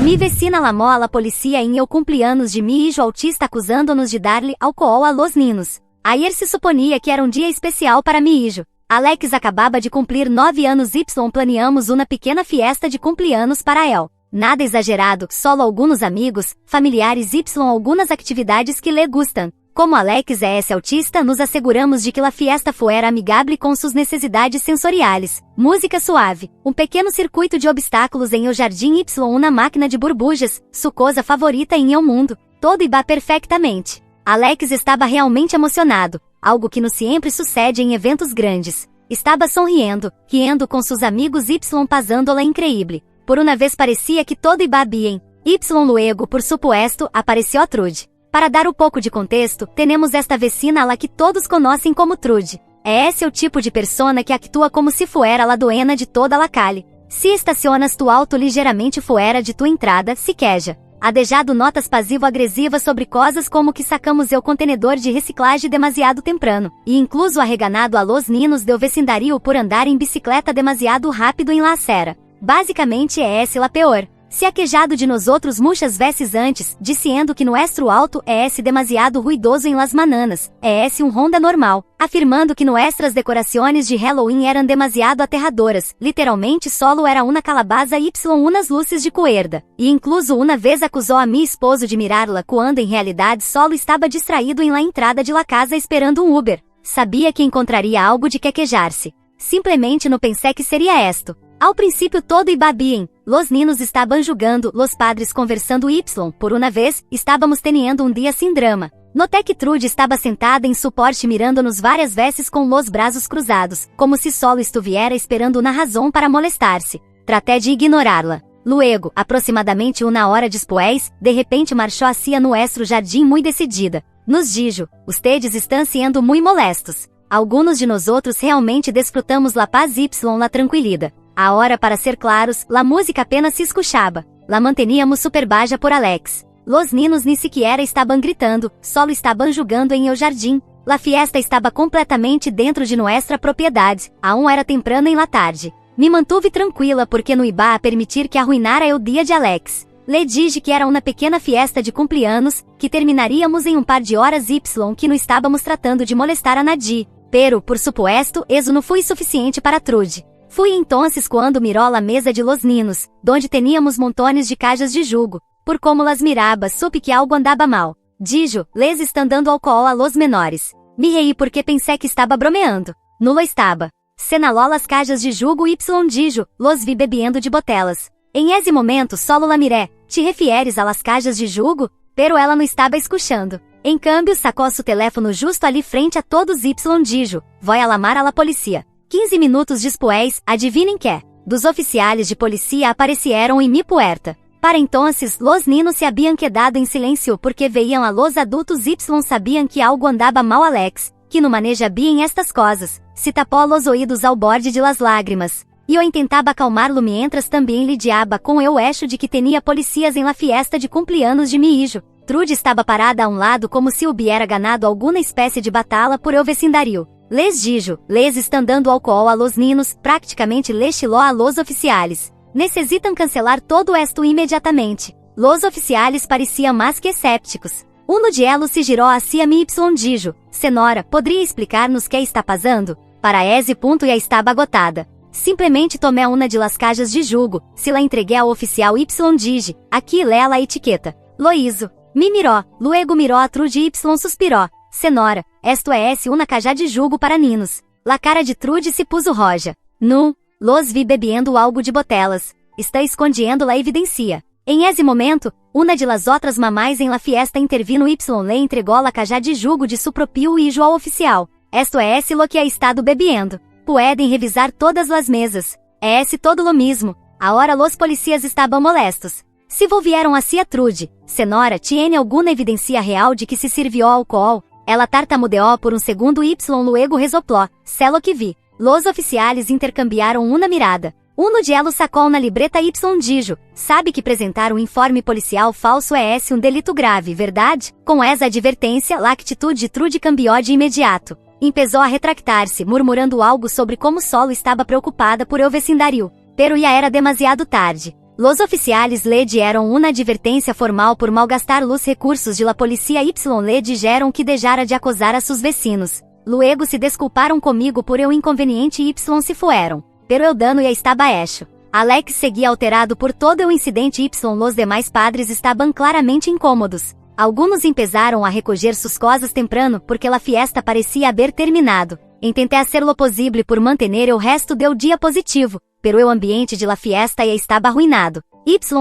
Mi vecina lamó a la policía em el cumpleaños de mi hijo autista acusando-nos de dar-lhe álcool a los niños. Ayer se suponia que era um dia especial para mi hijo. Alex acabava de cumprir 9 anos y planeamos uma pequena fiesta de cumpleaños para él. Nada exagerado, solo algunos amigos, familiares y algunas actividades que le gustan. Como Alex é esse autista, nos asseguramos de que a fiesta fuera amigable com suas necessidades sensoriais. Música suave, um pequeno circuito de obstáculos em el jardim y uma máquina de burbujas, sua coisa favorita em el mundo. Todo iba perfeitamente. Alex estava realmente emocionado, algo que nos sempre sucede em eventos grandes. Estava sorriendo, riendo com seus amigos y pasando-la increíble. Por uma vez parecia que todo iba bien. Y luego, por supuesto, apareció Trude. Para dar um pouco de contexto, temos esta vecina a la que todos conhecem como Trude. É esse o tipo de persona que actúa como se fuera la dueña de toda la calle. Se estacionas tu auto ligeiramente fuera de tu entrada, se queja. Ha dejado notas passivo-agressivas sobre coisas como que sacamos el contenedor de reciclagem demasiado temprano, e incluso ha reganado a los niños del vecindario por andar em bicicleta demasiado rápido em la acera. Basicamente é esse la peor. Se ha quejado de nosotros muitas vezes antes, dizendo que nuestro auto é esse demasiado ruidoso em las mananas, é esse um Honda normal, afirmando que nuestras decorações de Halloween eram demasiado aterradoras, literalmente solo era uma calabaza y unas luces de cuerda, e incluso uma vez acusou a mi esposo de mirá-la quando em realidade solo estava distraído em la entrada de la casa esperando um Uber. Sabia que encontraria algo de que quejar-se. Simplesmente não pensei que seria esto. Ao princípio todo iba bien, los niños estaban jugando, los padres conversando y, por uma vez, estávamos teniendo um dia sem drama. Notei que Trude estava sentada em su Porsche mirando-nos várias vezes com los braços cruzados, como se solo estuviera esperando uma razão para molestar-se. Tratei de ignorá-la. Luego, aproximadamente uma hora después, de repente marchou hacia nuestro jardim muito decidida. Nos dijo, ustedes estão sendo muito molestos. Algunos de nosotros realmente desfrutamos la paz y la tranquilidad. Ahora, para ser claros, la música apenas se escuchaba. La manteníamos super baja por Alex. Los niños ni siquiera estaban gritando, solo estaban jugando en el jardim. La fiesta estaba completamente dentro de nuestra propriedade, aún era temprano en la tarde. Me mantuve tranquila porque não iba a permitir que arruinara el dia de Alex. Le dije que era uma pequena fiesta de cumpleaños, que terminaríamos em um par de horas y que não estávamos tratando de molestar a nadie. Pero, por supuesto, eso não foi suficiente para Trude. Fui entonces quando miró la mesa de los niños, donde teníamos montones de cajas de jugo. Por como las miraba, supe que algo andaba mal. Dijo, les estão dando álcool a los menores. Me reí porque pensei que estava bromeando. No lo estaba. Senaló las cajas de jugo y dijo, los vi bebiendo de botelas. Em esse momento solo la miré, te refieres a las cajas de jugo? Pero ela não estava escuchando. Em cambio, sacou seu teléfono justo ali frente a todos y dijo, voy a llamar a la policía. 15 minutos después, adivinem que? Dos oficiais de polícia apareceram em mi puerta. Para entonces, los niños se habían quedado em silêncio porque veían a los adultos y sabiam que algo andava mal Alex, que não maneja bem estas coisas, se tapou los oídos ao borde de las lágrimas. E eu tentava acalmar-lo mientras também lidiava com el hecho de que tinha policias em la fiesta de cumpleaños de mi hijo. Trude estava parada a um lado como se hubiera ganado alguma espécie de batalha por el vecindario. Les dijo, les estão dando álcool a los niños, praticamente les chiló a los oficiales. Necessitam cancelar todo esto imediatamente. Los oficiales pareciam mais que escépticos. Uno de ellos se girou hacia mim y dijo, senhora, poderia explicar-nos que está pasando? Para esse ponto já estava agotada. Simplesmente tomei uma de las cajas de jugo, se la entreguei ao oficial y dije, aqui lê a etiqueta. Lo hizo. Me miró, luego miró a Trude y suspiró. Senhora, esto é uma caja de jugo para niños. La cara de Trude se puso roja. Nu, los vi bebiendo algo de botelas. Está escondiendo la evidencia. Em esse momento, uma de las outras mamás em la fiesta intervino y le entregou la caja de jugo de su propio hijo ao oficial. Esto é lo que ha estado bebiendo. Pueden revisar todas las mesas. É todo lo mismo. Agora los policías estavam molestos. Se volvieron hacia Trude, senhora, tiene alguma evidência real de que se serviu álcool? Ela tartamudeou por um segundo y luego resopló, sé lo que vi. Los oficiales intercambiaram uma mirada. Uno de ellos sacou na libreta y dijo, sabe que apresentar um informe policial falso é um delito grave, verdade? Com essa advertência, a atitude de Trude cambiou de imediato. Empezou a retractar-se, murmurando algo sobre como solo estava preocupada por el vecindario. Pero já era demasiado tarde. Los oficiales le dieron una advertencia formal por malgastar los recursos de la policía y le dijeron que dejara de acosar a sus vecinos. Luego se desculparam comigo por el inconveniente y se fueron. Pero el dano ya estaba hecho. Alex seguia alterado por todo o incidente y los demais padres estavam claramente incômodos. Algunos empezaram a recoger sus cosas temprano porque la fiesta parecia haber terminado. Intenté hacer lo posible por mantener el resto del dia positivo, pero o ambiente de la fiesta ya estaba arruinado.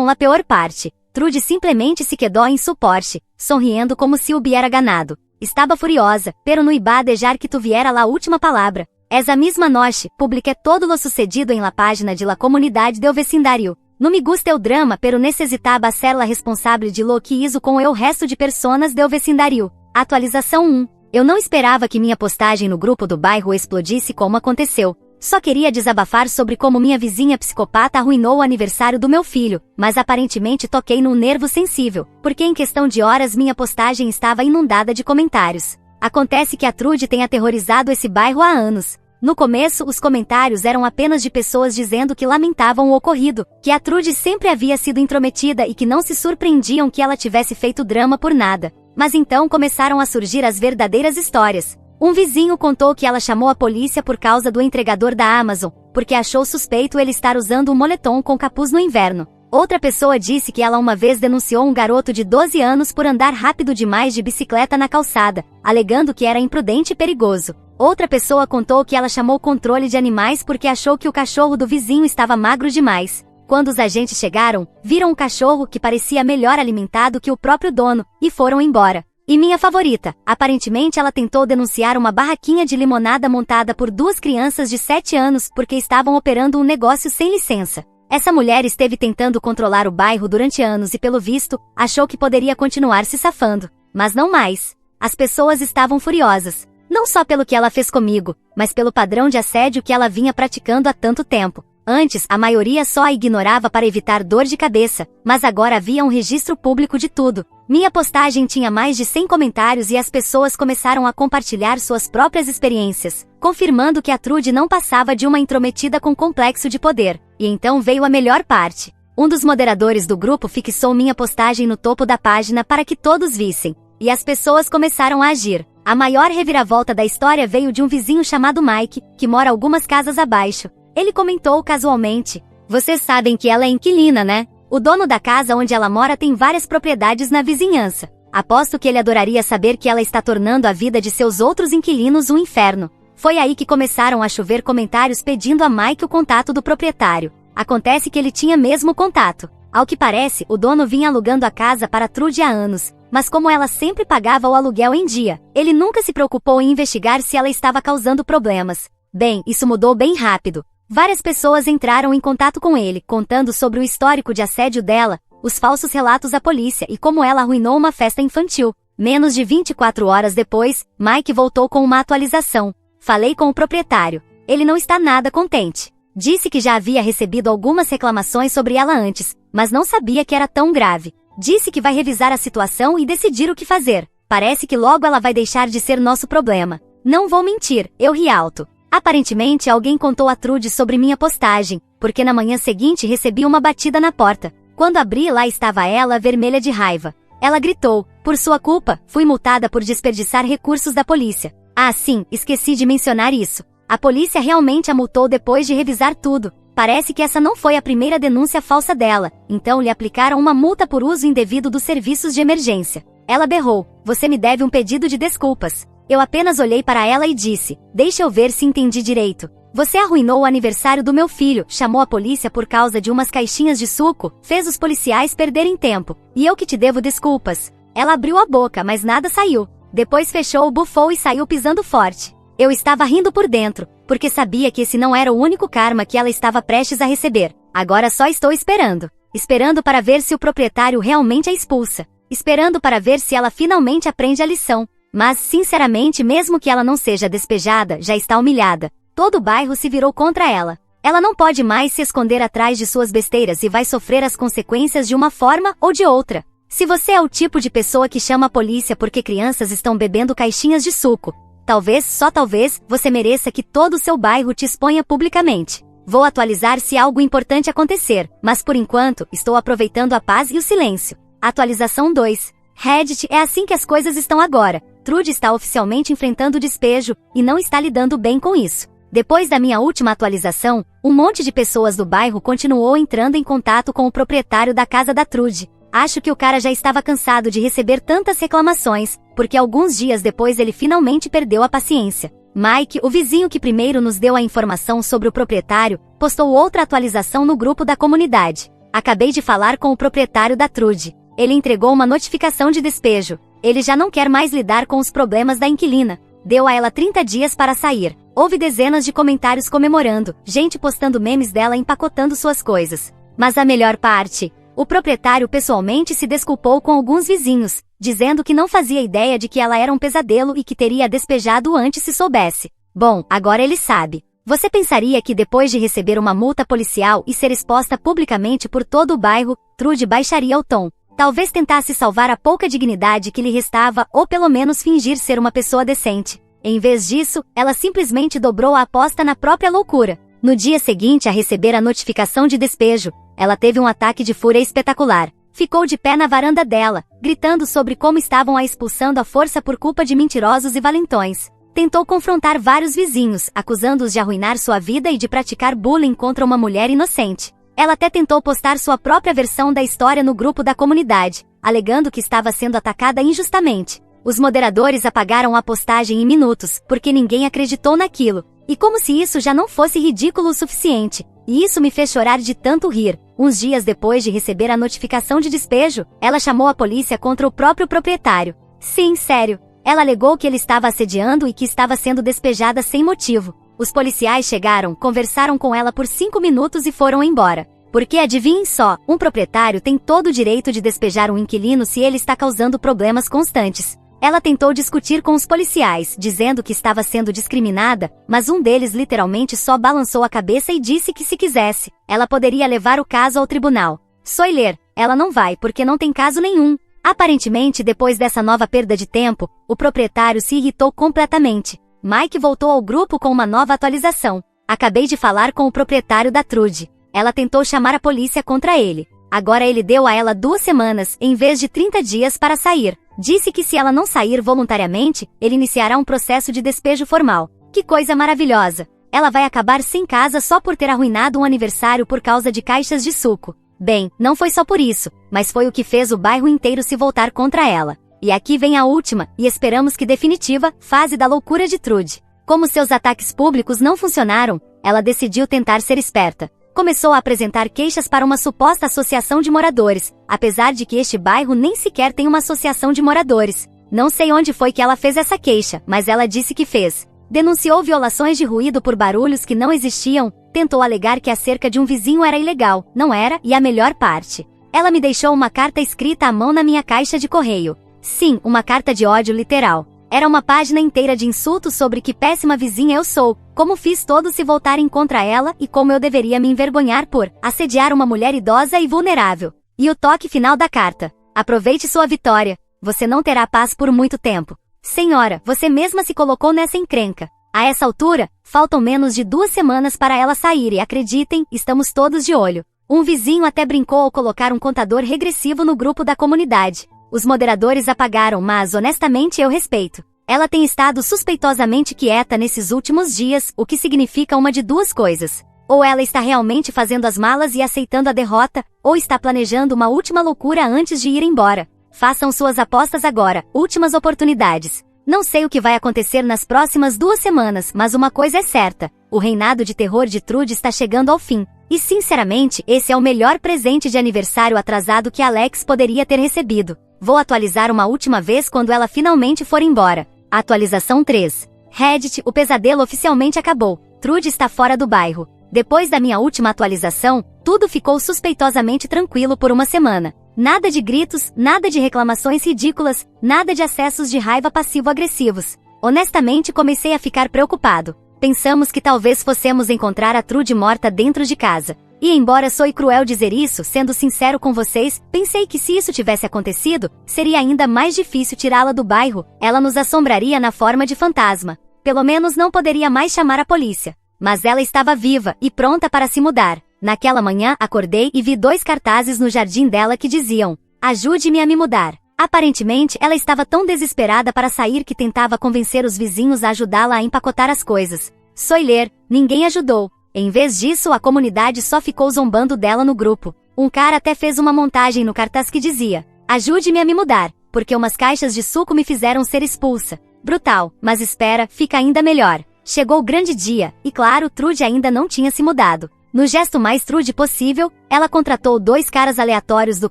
La pior parte. Trude simplesmente se quedou em suporte, sonriendo como se hubiera ganado. Estava furiosa, pero no iba a dejar que tuviera la última palavra. Esa misma noche, publiqué todo lo sucedido en la página de la comunidade del vecindario. Não me gusta el drama, pero necessitava ser la responsable de lo que hizo com el resto de personas del vecindario. Atualização 1. Eu não esperava que minha postagem no grupo do bairro explodisse como aconteceu. Só queria desabafar sobre como minha vizinha psicopata arruinou o aniversário do meu filho, mas aparentemente toquei num nervo sensível, porque em questão de horas minha postagem estava inundada de comentários. Acontece que a Trude tem aterrorizado esse bairro há anos. No começo, os comentários eram apenas de pessoas dizendo que lamentavam o ocorrido, que a Trude sempre havia sido intrometida e que não se surpreendiam que ela tivesse feito drama por nada. Mas então começaram a surgir as verdadeiras histórias. Um vizinho contou que ela chamou a polícia por causa do entregador da Amazon, porque achou suspeito ele estar usando um moletom com capuz no inverno. Outra pessoa disse que ela uma vez denunciou um garoto de 12 anos por andar rápido demais de bicicleta na calçada, alegando que era imprudente e perigoso. Outra pessoa contou que ela chamou controle de animais porque achou que o cachorro do vizinho estava magro demais. Quando os agentes chegaram, viram um cachorro que parecia melhor alimentado que o próprio dono, e foram embora. E minha favorita, aparentemente ela tentou denunciar uma barraquinha de limonada montada por duas crianças de 7 anos porque estavam operando um negócio sem licença. Essa mulher esteve tentando controlar o bairro durante anos e, pelo visto, achou que poderia continuar se safando. Mas não mais. As pessoas estavam furiosas. Não só pelo que ela fez comigo, mas pelo padrão de assédio que ela vinha praticando há tanto tempo. Antes, a maioria só a ignorava para evitar dor de cabeça, mas agora havia um registro público de tudo. Minha postagem tinha mais de 100 comentários e as pessoas começaram a compartilhar suas próprias experiências, confirmando que a Trude não passava de uma intrometida com complexo de poder. E então veio a melhor parte. Um dos moderadores do grupo fixou minha postagem no topo da página para que todos vissem. E as pessoas começaram a agir. A maior reviravolta da história veio de um vizinho chamado Mike, que mora algumas casas abaixo. Ele comentou casualmente: "Vocês sabem que ela é inquilina, né? O dono da casa onde ela mora tem várias propriedades na vizinhança. Aposto que ele adoraria saber que ela está tornando a vida de seus outros inquilinos um inferno." Foi aí que começaram a chover comentários pedindo a Mike o contato do proprietário. Acontece que ele tinha mesmo contato. Ao que parece, o dono vinha alugando a casa para Trude há anos, mas como ela sempre pagava o aluguel em dia, ele nunca se preocupou em investigar se ela estava causando problemas. Bem, isso mudou bem rápido. Várias pessoas entraram em contato com ele, contando sobre o histórico de assédio dela, os falsos relatos à polícia e como ela arruinou uma festa infantil. Menos de 24 horas depois, Mike voltou com uma atualização. Falei com o proprietário. Ele não está nada contente. Disse que já havia recebido algumas reclamações sobre ela antes, mas não sabia que era tão grave. Disse que vai revisar a situação e decidir o que fazer. Parece que logo ela vai deixar de ser nosso problema. Não vou mentir, eu ri alto. Aparentemente alguém contou a Trude sobre minha postagem, porque na manhã seguinte recebi uma batida na porta. Quando abri, lá estava ela, vermelha de raiva. Ela gritou: "Por sua culpa, fui multada por desperdiçar recursos da polícia." Ah, sim, esqueci de mencionar isso. A polícia realmente a multou depois de revisar tudo. Parece que essa não foi a primeira denúncia falsa dela, então lhe aplicaram uma multa por uso indevido dos serviços de emergência. Ela berrou: "Você me deve um pedido de desculpas." Eu apenas olhei para ela e disse: "Deixa eu ver se entendi direito. Você arruinou o aniversário do meu filho, chamou a polícia por causa de umas caixinhas de suco, fez os policiais perderem tempo, e eu que te devo desculpas." Ela abriu a boca, mas nada saiu. Depois fechou, bufou e saiu pisando forte. Eu estava rindo por dentro, porque sabia que esse não era o único karma que ela estava prestes a receber. Agora só estou esperando. Esperando para ver se o proprietário realmente a expulsa. Esperando para ver se ela finalmente aprende a lição. Mas, sinceramente, mesmo que ela não seja despejada, já está humilhada. Todo o bairro se virou contra ela. Ela não pode mais se esconder atrás de suas besteiras e vai sofrer as consequências de uma forma ou de outra. Se você é o tipo de pessoa que chama a polícia porque crianças estão bebendo caixinhas de suco, talvez, só talvez, você mereça que todo o seu bairro te exponha publicamente. Vou atualizar se algo importante acontecer, mas por enquanto, estou aproveitando a paz e o silêncio. Atualização 2. Reddit, é assim que as coisas estão agora. Trude está oficialmente enfrentando o despejo, e não está lidando bem com isso. Depois da minha última atualização, um monte de pessoas do bairro continuou entrando em contato com o proprietário da casa da Trude. Acho que o cara já estava cansado de receber tantas reclamações, porque alguns dias depois ele finalmente perdeu a paciência. Mike, o vizinho que primeiro nos deu a informação sobre o proprietário, postou outra atualização no grupo da comunidade. Acabei de falar com o proprietário da Trude. Ele entregou uma notificação de despejo. Ele já não quer mais lidar com os problemas da inquilina. Deu a ela 30 dias para sair. Houve dezenas de comentários comemorando, gente postando memes dela empacotando suas coisas. Mas a melhor parte, o proprietário pessoalmente se desculpou com alguns vizinhos, dizendo que não fazia ideia de que ela era um pesadelo e que teria despejado antes se soubesse. Bom, agora ele sabe. Você pensaria que depois de receber uma multa policial e ser exposta publicamente por todo o bairro, Trude baixaria o tom. Talvez tentasse salvar a pouca dignidade que lhe restava ou pelo menos fingir ser uma pessoa decente. Em vez disso, ela simplesmente dobrou a aposta na própria loucura. No dia seguinte a receber a notificação de despejo, ela teve um ataque de fúria espetacular. Ficou de pé na varanda dela, gritando sobre como estavam a expulsando à força por culpa de mentirosos e valentões. Tentou confrontar vários vizinhos, acusando-os de arruinar sua vida e de praticar bullying contra uma mulher inocente. Ela até tentou postar sua própria versão da história no grupo da comunidade, alegando que estava sendo atacada injustamente. Os moderadores apagaram a postagem em minutos, porque ninguém acreditou naquilo. E como se isso já não fosse ridículo o suficiente. E isso me fez chorar de tanto rir. Uns dias depois de receber a notificação de despejo, ela chamou a polícia contra o próprio proprietário. Sim, sério. Ela alegou que ele estava assediando e que estava sendo despejada sem motivo. Os policiais chegaram, conversaram com ela por 5 minutos e foram embora. Porque adivinhem só, um proprietário tem todo o direito de despejar um inquilino se ele está causando problemas constantes. Ela tentou discutir com os policiais, dizendo que estava sendo discriminada, mas um deles literalmente só balançou a cabeça e disse que se quisesse, ela poderia levar o caso ao tribunal. Soiler, ela não vai porque não tem caso nenhum. Aparentemente, depois dessa nova perda de tempo, o proprietário se irritou completamente. Mike voltou ao grupo com uma nova atualização. Acabei de falar com o proprietário da Trude. Ela tentou chamar a polícia contra ele. Agora ele deu a ela 2 semanas, em vez de 30 dias para sair. Disse que se ela não sair voluntariamente, ele iniciará um processo de despejo formal. Que coisa maravilhosa! Ela vai acabar sem casa só por ter arruinado um aniversário por causa de caixas de suco. Bem, não foi só por isso, mas foi o que fez o bairro inteiro se voltar contra ela. E aqui vem a última, e esperamos que definitiva, fase da loucura de Trude. Como seus ataques públicos não funcionaram, ela decidiu tentar ser esperta. Começou a apresentar queixas para uma suposta associação de moradores, apesar de que este bairro nem sequer tem uma associação de moradores. Não sei onde foi que ela fez essa queixa, mas ela disse que fez. Denunciou violações de ruído por barulhos que não existiam, tentou alegar que a cerca de um vizinho era ilegal, não era, e a melhor parte. Ela me deixou uma carta escrita à mão na minha caixa de correio. Sim, uma carta de ódio literal. Era uma página inteira de insultos sobre que péssima vizinha eu sou, como fiz todos se voltarem contra ela e como eu deveria me envergonhar por assediar uma mulher idosa e vulnerável. E o toque final da carta. Aproveite sua vitória. Você não terá paz por muito tempo. Senhora, você mesma se colocou nessa encrenca. A essa altura, faltam menos de 2 semanas para ela sair e acreditem, estamos todos de olho. Um vizinho até brincou ao colocar um contador regressivo no grupo da comunidade. Os moderadores apagaram, mas honestamente eu respeito. Ela tem estado suspeitosamente quieta nesses últimos dias, o que significa uma de 2 coisas. Ou ela está realmente fazendo as malas e aceitando a derrota, ou está planejando uma última loucura antes de ir embora. Façam suas apostas agora, últimas oportunidades. Não sei o que vai acontecer nas próximas 2 semanas, mas uma coisa é certa. O reinado de terror de Trude está chegando ao fim. E sinceramente, esse é o melhor presente de aniversário atrasado que Alex poderia ter recebido. Vou atualizar uma última vez quando ela finalmente for embora. Atualização 3. Reddit, o pesadelo oficialmente acabou. Trude está fora do bairro. Depois da minha última atualização, tudo ficou suspeitosamente tranquilo por uma semana. Nada de gritos, nada de reclamações ridículas, nada de acessos de raiva passivo-agressivos. Honestamente comecei a ficar preocupado. Pensamos que talvez fossemos encontrar a Trude morta dentro de casa. E embora soe cruel dizer isso, sendo sincero com vocês, pensei que se isso tivesse acontecido, seria ainda mais difícil tirá-la do bairro, ela nos assombraria na forma de fantasma. Pelo menos não poderia mais chamar a polícia. mas ela estava viva e pronta para se mudar. Naquela manhã acordei e vi 2 cartazes no jardim dela que diziam: "Ajude-me a me mudar". Aparentemente ela estava tão desesperada para sair que tentava convencer os vizinhos a ajudá-la a empacotar as coisas. Soiler, ninguém ajudou. Em vez disso, a comunidade só ficou zombando dela no grupo. Um cara até fez uma montagem no cartaz que dizia: "Ajude-me a me mudar, porque umas caixas de suco me fizeram ser expulsa". Brutal, mas espera, fica ainda melhor. Chegou o grande dia, e claro, Trude ainda não tinha se mudado. No gesto mais Trude possível, ela contratou 2 caras aleatórios do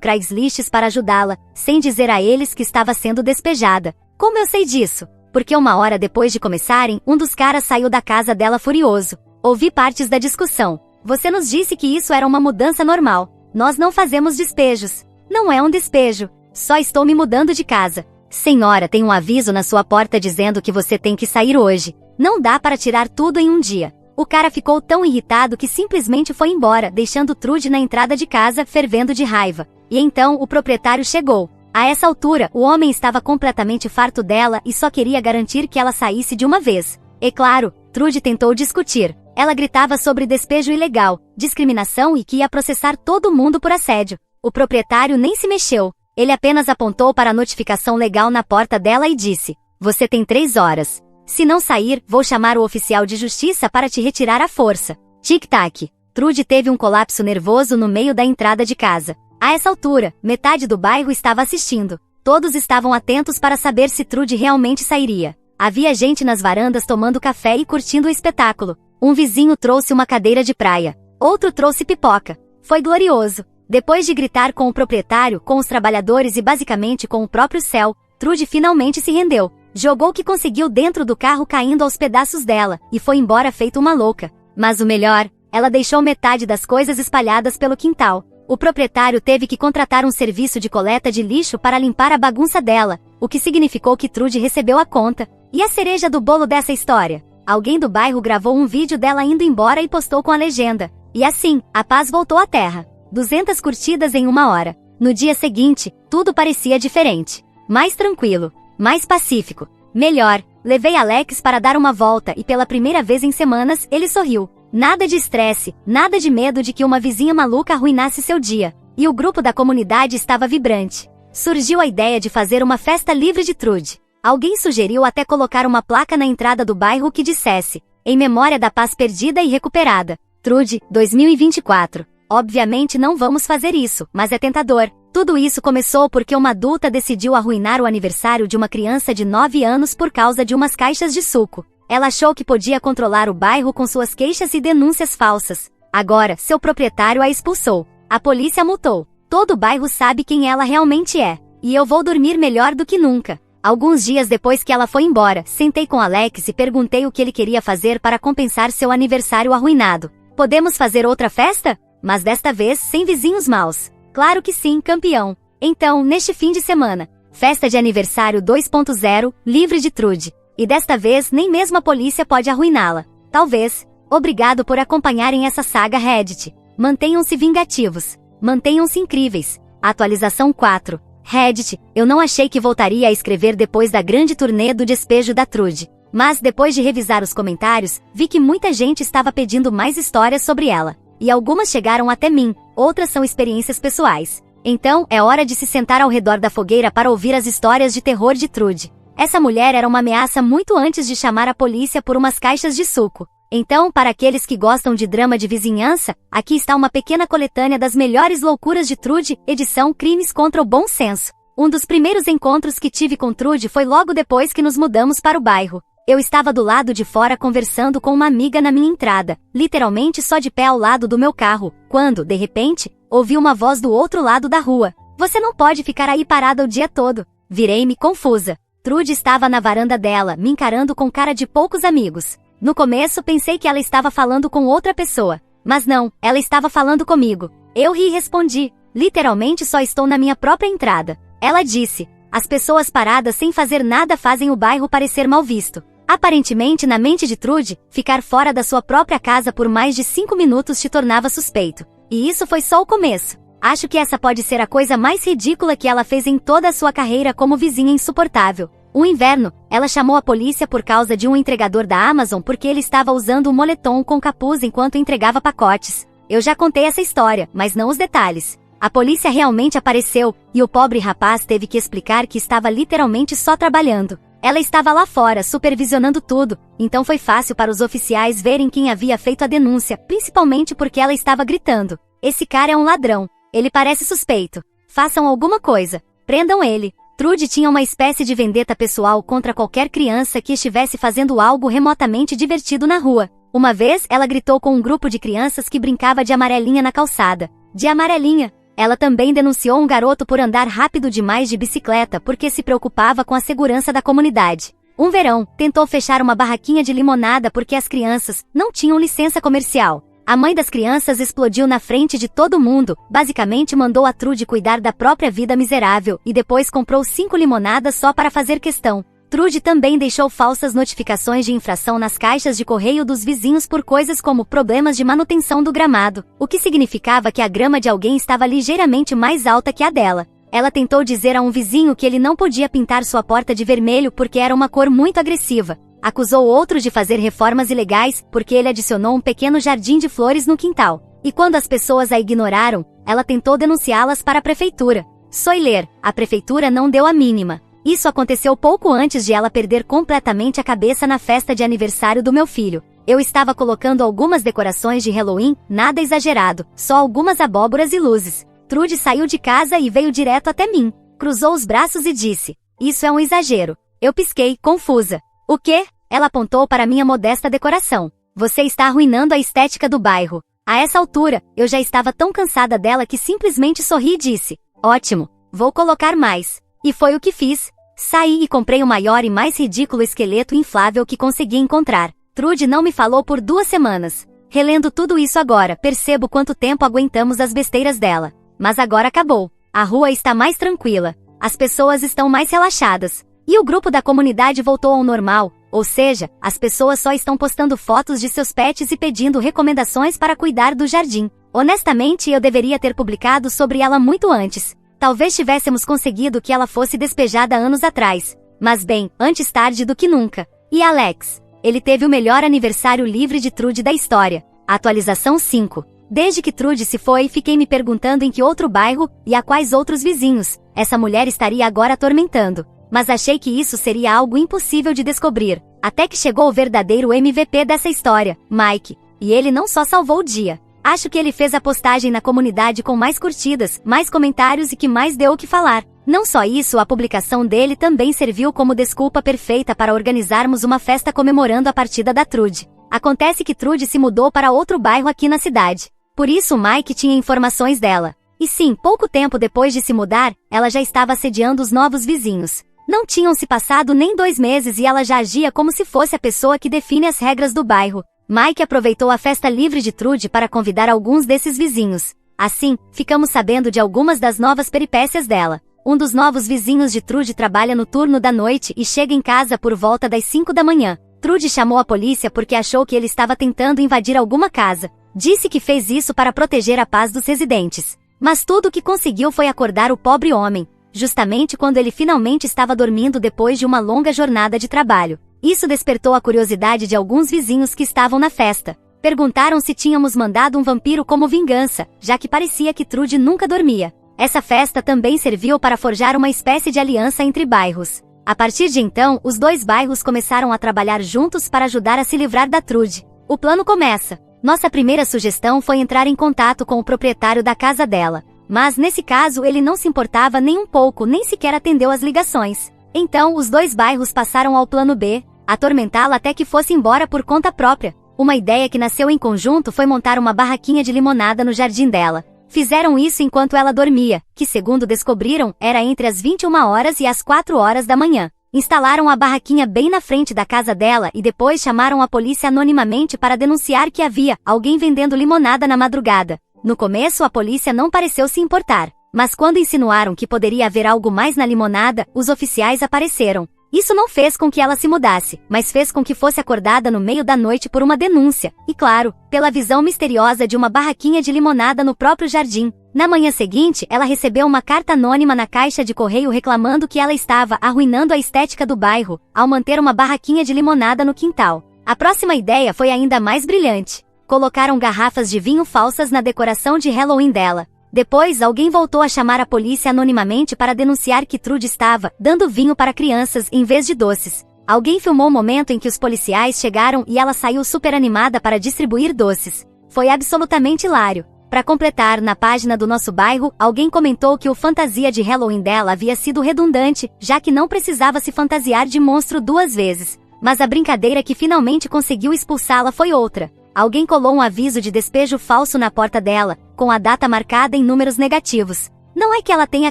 Craigslist para ajudá-la, sem dizer a eles que estava sendo despejada. Como eu sei disso? Porque uma hora depois de começarem, um dos caras saiu da casa dela furioso. Ouvi partes da discussão. "Você nos disse que isso era uma mudança normal. Nós não fazemos despejos". "Não é um despejo. Só estou me mudando de casa". "Senhora, tem um aviso na sua porta dizendo que você tem que sair hoje. Não dá para tirar tudo em um dia". O cara ficou tão irritado que simplesmente foi embora, deixando Trude na entrada de casa, fervendo de raiva. E então o proprietário chegou. A essa altura, o homem estava completamente farto dela e só queria garantir que ela saísse de uma vez. E claro, Trude tentou discutir. Ela gritava sobre despejo ilegal, discriminação e que ia processar todo mundo por assédio. O proprietário nem se mexeu. Ele apenas apontou para a notificação legal na porta dela e disse: "Você tem 3 horas. Se não sair, vou chamar o oficial de justiça para te retirar à força". Tic-tac. Trude teve um colapso nervoso no meio da entrada de casa. A essa altura, metade do bairro estava assistindo. Todos estavam atentos para saber se Trude realmente sairia. Havia gente nas varandas tomando café e curtindo o espetáculo. Um vizinho trouxe uma cadeira de praia. Outro trouxe pipoca. Foi glorioso. Depois de gritar com o proprietário, com os trabalhadores e basicamente com o próprio céu, Trude finalmente se rendeu. Jogou o que conseguiu dentro do carro caindo aos pedaços dela, e foi embora feito uma louca. Mas o melhor, ela deixou metade das coisas espalhadas pelo quintal. O proprietário teve que contratar um serviço de coleta de lixo para limpar a bagunça dela, o que significou que Trude recebeu a conta. E a cereja do bolo dessa história? Alguém do bairro gravou um vídeo dela indo embora e postou com a legenda: "E assim, a paz voltou à terra". 200 curtidas em 1 hora. No dia seguinte, tudo parecia diferente. Mais tranquilo. Mais pacífico. Melhor. Levei Alex para dar uma volta e pela primeira vez em semanas, ele sorriu. Nada de estresse, nada de medo de que uma vizinha maluca arruinasse seu dia. E o grupo da comunidade estava vibrante. Surgiu a ideia de fazer uma festa livre de Trude. Alguém sugeriu até colocar uma placa na entrada do bairro que dissesse: "Em memória da paz perdida e recuperada. Trude, 2024. Obviamente não vamos fazer isso, mas é tentador. Tudo isso começou porque uma adulta decidiu arruinar o aniversário de uma criança de 9 anos por causa de umas caixas de suco. Ela achou que podia controlar o bairro com suas queixas e denúncias falsas. Agora, seu proprietário a expulsou. A polícia a multou. Todo o bairro sabe quem ela realmente é. E eu vou dormir melhor do que nunca". Alguns dias depois que ela foi embora, sentei com Alex e perguntei o que ele queria fazer para compensar seu aniversário arruinado. "Podemos fazer outra festa? Mas desta vez sem vizinhos maus". "Claro que sim, campeão. Então, neste fim de semana, festa de aniversário 2.0, livre de Trude. E desta vez nem mesmo a polícia pode arruiná-la. Talvez. Obrigado por acompanharem essa saga Reddit. Mantenham-se vingativos. Mantenham-se incríveis. Atualização 4. Reddit, eu não achei que voltaria a escrever depois da grande turnê do despejo da Trude. Mas depois de revisar os comentários, vi que muita gente estava pedindo mais histórias sobre ela. E algumas chegaram até mim, outras são experiências pessoais. Então, é hora de se sentar ao redor da fogueira para ouvir as histórias de terror de Trude. Essa mulher era uma ameaça muito antes de chamar a polícia por umas caixas de suco. Então, para aqueles que gostam de drama de vizinhança, aqui está uma pequena coletânea das melhores loucuras de Trude, edição Crimes contra o Bom Senso. Um dos primeiros encontros que tive com Trude foi logo depois que nos mudamos para o bairro. Eu estava do lado de fora conversando com uma amiga na minha entrada, literalmente só de pé ao lado do meu carro, quando, de repente, ouvi uma voz do outro lado da rua. "Você não pode ficar aí parada o dia todo". Virei-me confusa. Trude estava na varanda dela, me encarando com cara de poucos amigos. No começo pensei que ela estava falando com outra pessoa. Mas não, ela estava falando comigo. Eu ri e respondi: "Literalmente só estou na minha própria entrada". Ela disse: "As pessoas paradas sem fazer nada fazem o bairro parecer mal visto". Aparentemente, na mente de Trude, ficar fora da sua própria casa por mais de 5 minutos te tornava suspeito. E isso foi só o começo. Acho que essa pode ser a coisa mais ridícula que ela fez em toda a sua carreira como vizinha insuportável. Um inverno, ela chamou a polícia por causa de um entregador da Amazon porque ele estava usando um moletom com capuz enquanto entregava pacotes. Eu já contei essa história, mas não os detalhes. A polícia realmente apareceu, e o pobre rapaz teve que explicar que estava literalmente só trabalhando. Ela estava lá fora, supervisionando tudo, então foi fácil para os oficiais verem quem havia feito a denúncia, principalmente porque ela estava gritando: "Esse cara é um ladrão. Ele parece suspeito. Façam alguma coisa. Prendam ele." Trude tinha uma espécie de vendetta pessoal contra qualquer criança que estivesse fazendo algo remotamente divertido na rua. Uma vez, ela gritou com um grupo de crianças que brincava de amarelinha na calçada. De amarelinha! Ela também denunciou um garoto por andar rápido demais de bicicleta porque se preocupava com a segurança da comunidade. Um verão, tentou fechar uma barraquinha de limonada porque as crianças não tinham licença comercial. A mãe das crianças explodiu na frente de todo mundo, basicamente mandou a Trude cuidar da própria vida miserável e depois comprou 5 limonadas só para fazer questão. Trude também deixou falsas notificações de infração nas caixas de correio dos vizinhos por coisas como problemas de manutenção do gramado, o que significava que a grama de alguém estava ligeiramente mais alta que a dela. Ela tentou dizer a um vizinho que ele não podia pintar sua porta de vermelho porque era uma cor muito agressiva. Acusou outros de fazer reformas ilegais porque ele adicionou um pequeno jardim de flores no quintal. E quando as pessoas a ignoraram, ela tentou denunciá-las para a prefeitura. Soiler, a prefeitura não deu a mínima. Isso aconteceu pouco antes de ela perder completamente a cabeça na festa de aniversário do meu filho. Eu estava colocando algumas decorações de Halloween, nada exagerado, só algumas abóboras e luzes. Trude saiu de casa e veio direto até mim. Cruzou os braços e disse: "Isso é um exagero." Eu pisquei, confusa. "O quê?" Ela apontou para minha modesta decoração. "Você está arruinando a estética do bairro." A essa altura, eu já estava tão cansada dela que simplesmente sorri e disse: "Ótimo, vou colocar mais." E foi o que fiz. Saí e comprei o maior e mais ridículo esqueleto inflável que consegui encontrar. Trude não me falou por 2 semanas. Relendo tudo isso agora, percebo quanto tempo aguentamos as besteiras dela. Mas agora acabou. A rua está mais tranquila. As pessoas estão mais relaxadas. E o grupo da comunidade voltou ao normal, ou seja, as pessoas só estão postando fotos de seus pets e pedindo recomendações para cuidar do jardim. Honestamente, eu deveria ter publicado sobre ela muito antes. Talvez tivéssemos conseguido que ela fosse despejada anos atrás. Mas bem, antes tarde do que nunca. E Alex? Ele teve o melhor aniversário livre de Trude da história. Atualização 5. Desde que Trude se foi, fiquei me perguntando em que outro bairro, e a quais outros vizinhos, essa mulher estaria agora atormentando. Mas achei que isso seria algo impossível de descobrir. Até que chegou o verdadeiro MVP dessa história, Mike. E ele não só salvou o dia. Acho que ele fez a postagem na comunidade com mais curtidas, mais comentários e que mais deu o que falar. Não só isso, a publicação dele também serviu como desculpa perfeita para organizarmos uma festa comemorando a partida da Trude. Acontece que Trude se mudou para outro bairro aqui na cidade. Por isso o Mike tinha informações dela. E sim, pouco tempo depois de se mudar, ela já estava assediando os novos vizinhos. Não tinham se passado nem 2 meses e ela já agia como se fosse a pessoa que define as regras do bairro. Mike aproveitou a festa livre de Trude para convidar alguns desses vizinhos. Assim, ficamos sabendo de algumas das novas peripécias dela. Um dos novos vizinhos de Trude trabalha no turno da noite e chega em casa por volta das 5 da manhã. Trude chamou a polícia porque achou que ele estava tentando invadir alguma casa. Disse que fez isso para proteger a paz dos residentes. Mas tudo o que conseguiu foi acordar o pobre homem, justamente quando ele finalmente estava dormindo depois de uma longa jornada de trabalho. Isso despertou a curiosidade de alguns vizinhos que estavam na festa. Perguntaram se tínhamos mandado um vampiro como vingança, já que parecia que Trude nunca dormia. Essa festa também serviu para forjar uma espécie de aliança entre bairros. A partir de então, os 2 bairros começaram a trabalhar juntos para ajudar a se livrar da Trude. O plano começa. Nossa primeira sugestão foi entrar em contato com o proprietário da casa dela. Mas, nesse caso, ele não se importava nem um pouco, nem sequer atendeu às ligações. Então, os 2 bairros passaram ao plano B, atormentá-la até que fosse embora por conta própria. Uma ideia que nasceu em conjunto foi montar uma barraquinha de limonada no jardim dela. Fizeram isso enquanto ela dormia, que segundo descobriram, era entre as 21 horas e as 4 horas da manhã. Instalaram a barraquinha bem na frente da casa dela e depois chamaram a polícia anonimamente para denunciar que havia alguém vendendo limonada na madrugada. No começo a polícia não pareceu se importar, mas quando insinuaram que poderia haver algo mais na limonada, os oficiais apareceram. Isso não fez com que ela se mudasse, mas fez com que fosse acordada no meio da noite por uma denúncia, e claro, pela visão misteriosa de uma barraquinha de limonada no próprio jardim. Na manhã seguinte, ela recebeu uma carta anônima na caixa de correio reclamando que ela estava arruinando a estética do bairro, ao manter uma barraquinha de limonada no quintal. A próxima ideia foi ainda mais brilhante. Colocaram garrafas de vinho falsas na decoração de Halloween dela. Depois, alguém voltou a chamar a polícia anonimamente para denunciar que Trude estava dando vinho para crianças em vez de doces. Alguém filmou o momento em que os policiais chegaram e ela saiu super animada para distribuir doces. Foi absolutamente hilário. Para completar, na página do nosso bairro, alguém comentou que o fantasia de Halloween dela havia sido redundante, já que não precisava se fantasiar de monstro 2 vezes. Mas a brincadeira que finalmente conseguiu expulsá-la foi outra. Alguém colou um aviso de despejo falso na porta dela, com a data marcada em números negativos. Não é que ela tenha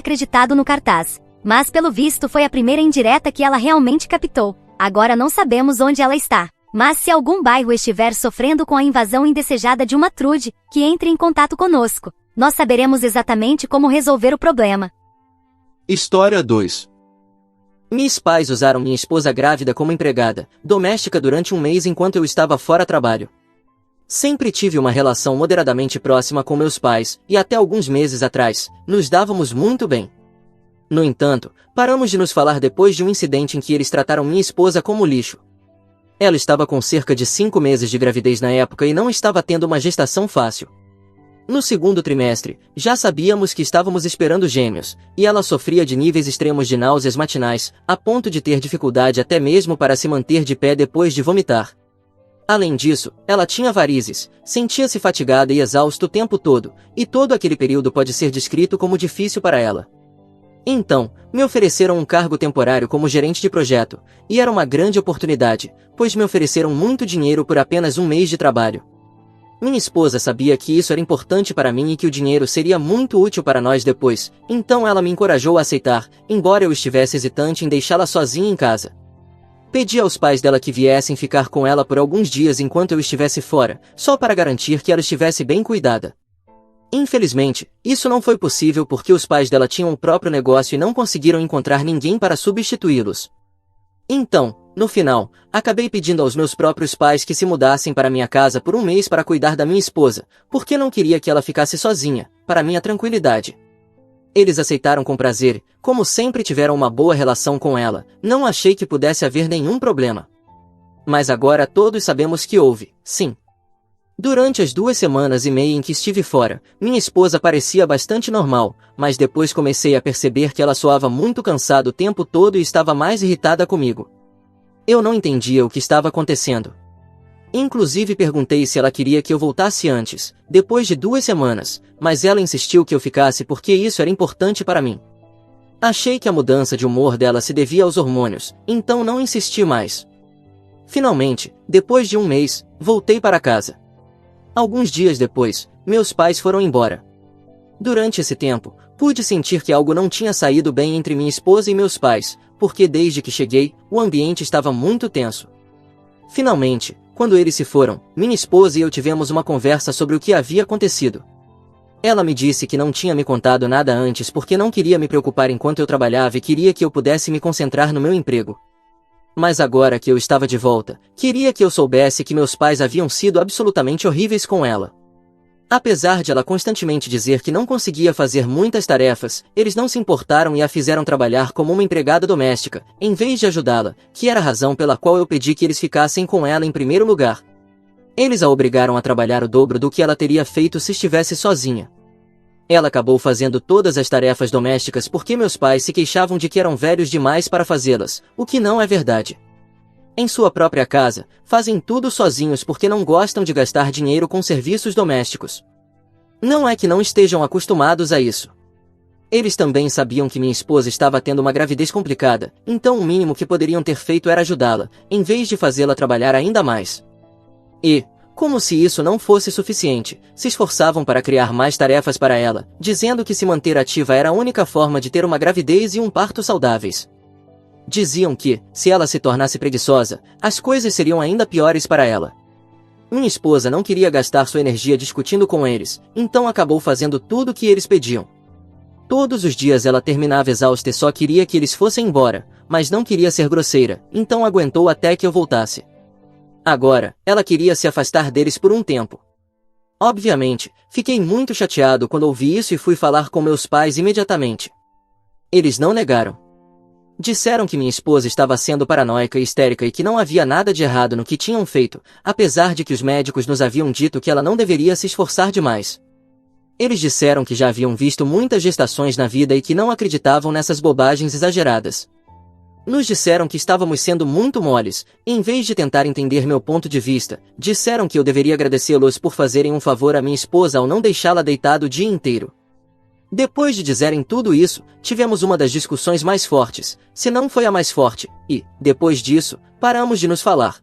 acreditado no cartaz, mas pelo visto foi a primeira indireta que ela realmente captou. Agora não sabemos onde ela está. Mas se algum bairro estiver sofrendo com a invasão indesejada de uma Trude, que entre em contato conosco. Nós saberemos exatamente como resolver o problema. História 2. Meus pais usaram minha esposa grávida como empregada doméstica durante um mês enquanto eu estava fora trabalho. Sempre tive uma relação moderadamente próxima com meus pais, e até alguns meses atrás, nos dávamos muito bem. No entanto, paramos de nos falar depois de um incidente em que eles trataram minha esposa como lixo. Ela estava com cerca de 5 meses de gravidez na época e não estava tendo uma gestação fácil. No segundo trimestre, já sabíamos que estávamos esperando gêmeos, e ela sofria de níveis extremos de náuseas matinais, a ponto de ter dificuldade até mesmo para se manter de pé depois de vomitar. Além disso, ela tinha varizes, sentia-se fatigada e exausta o tempo todo, e todo aquele período pode ser descrito como difícil para ela. Então, me ofereceram um cargo temporário como gerente de projeto, e era uma grande oportunidade, pois me ofereceram muito dinheiro por apenas um mês de trabalho. Minha esposa sabia que isso era importante para mim e que o dinheiro seria muito útil para nós depois, então ela me encorajou a aceitar, embora eu estivesse hesitante em deixá-la sozinha em casa. Pedi aos pais dela que viessem ficar com ela por alguns dias enquanto eu estivesse fora, só para garantir que ela estivesse bem cuidada. Infelizmente, isso não foi possível porque os pais dela tinham o próprio negócio e não conseguiram encontrar ninguém para substituí-los. Então, no final, acabei pedindo aos meus próprios pais que se mudassem para minha casa por um mês para cuidar da minha esposa, porque não queria que ela ficasse sozinha, para minha tranquilidade. Eles aceitaram com prazer, como sempre tiveram uma boa relação com ela, não achei que pudesse haver nenhum problema. Mas agora todos sabemos que houve, sim. Durante as 2 semanas e meia em que estive fora, minha esposa parecia bastante normal, mas depois comecei a perceber que ela soava muito cansada o tempo todo e estava mais irritada comigo. Eu não entendia o que estava acontecendo. Inclusive perguntei se ela queria que eu voltasse antes, depois de 2 semanas, mas ela insistiu que eu ficasse porque isso era importante para mim. Achei que a mudança de humor dela se devia aos hormônios, então não insisti mais. Finalmente, depois de um mês, voltei para casa. Alguns dias depois, meus pais foram embora. Durante esse tempo, pude sentir que algo não tinha saído bem entre minha esposa e meus pais, porque desde que cheguei, o ambiente estava muito tenso. Finalmente, quando eles se foram, minha esposa e eu tivemos uma conversa sobre o que havia acontecido. Ela me disse que não tinha me contado nada antes porque não queria me preocupar enquanto eu trabalhava e queria que eu pudesse me concentrar no meu emprego. Mas agora que eu estava de volta, queria que eu soubesse que meus pais haviam sido absolutamente horríveis com ela. Apesar de ela constantemente dizer que não conseguia fazer muitas tarefas, eles não se importaram e a fizeram trabalhar como uma empregada doméstica, em vez de ajudá-la, que era a razão pela qual eu pedi que eles ficassem com ela em primeiro lugar. Eles a obrigaram a trabalhar o dobro do que ela teria feito se estivesse sozinha. Ela acabou fazendo todas as tarefas domésticas porque meus pais se queixavam de que eram velhos demais para fazê-las, o que não é verdade. Em sua própria casa, fazem tudo sozinhos porque não gostam de gastar dinheiro com serviços domésticos. Não é que não estejam acostumados a isso. Eles também sabiam que minha esposa estava tendo uma gravidez complicada, então o mínimo que poderiam ter feito era ajudá-la, em vez de fazê-la trabalhar ainda mais. E, como se isso não fosse suficiente, se esforçavam para criar mais tarefas para ela, dizendo que se manter ativa era a única forma de ter uma gravidez e um parto saudáveis. Diziam que, se ela se tornasse preguiçosa, as coisas seriam ainda piores para ela. Minha esposa não queria gastar sua energia discutindo com eles, então acabou fazendo tudo o que eles pediam. Todos os dias ela terminava exausta e só queria que eles fossem embora, mas não queria ser grosseira, então aguentou até que eu voltasse. Agora, ela queria se afastar deles por um tempo. Obviamente, fiquei muito chateado quando ouvi isso e fui falar com meus pais imediatamente. Eles não negaram. Disseram que minha esposa estava sendo paranoica e histérica e que não havia nada de errado no que tinham feito, apesar de que os médicos nos haviam dito que ela não deveria se esforçar demais. Eles disseram que já haviam visto muitas gestações na vida e que não acreditavam nessas bobagens exageradas. Nos disseram que estávamos sendo muito moles, e em vez de tentar entender meu ponto de vista, disseram que eu deveria agradecê-los por fazerem um favor à minha esposa ao não deixá-la deitada o dia inteiro. Depois de dizerem tudo isso, tivemos uma das discussões mais fortes, se não foi a mais forte, e, depois disso, paramos de nos falar.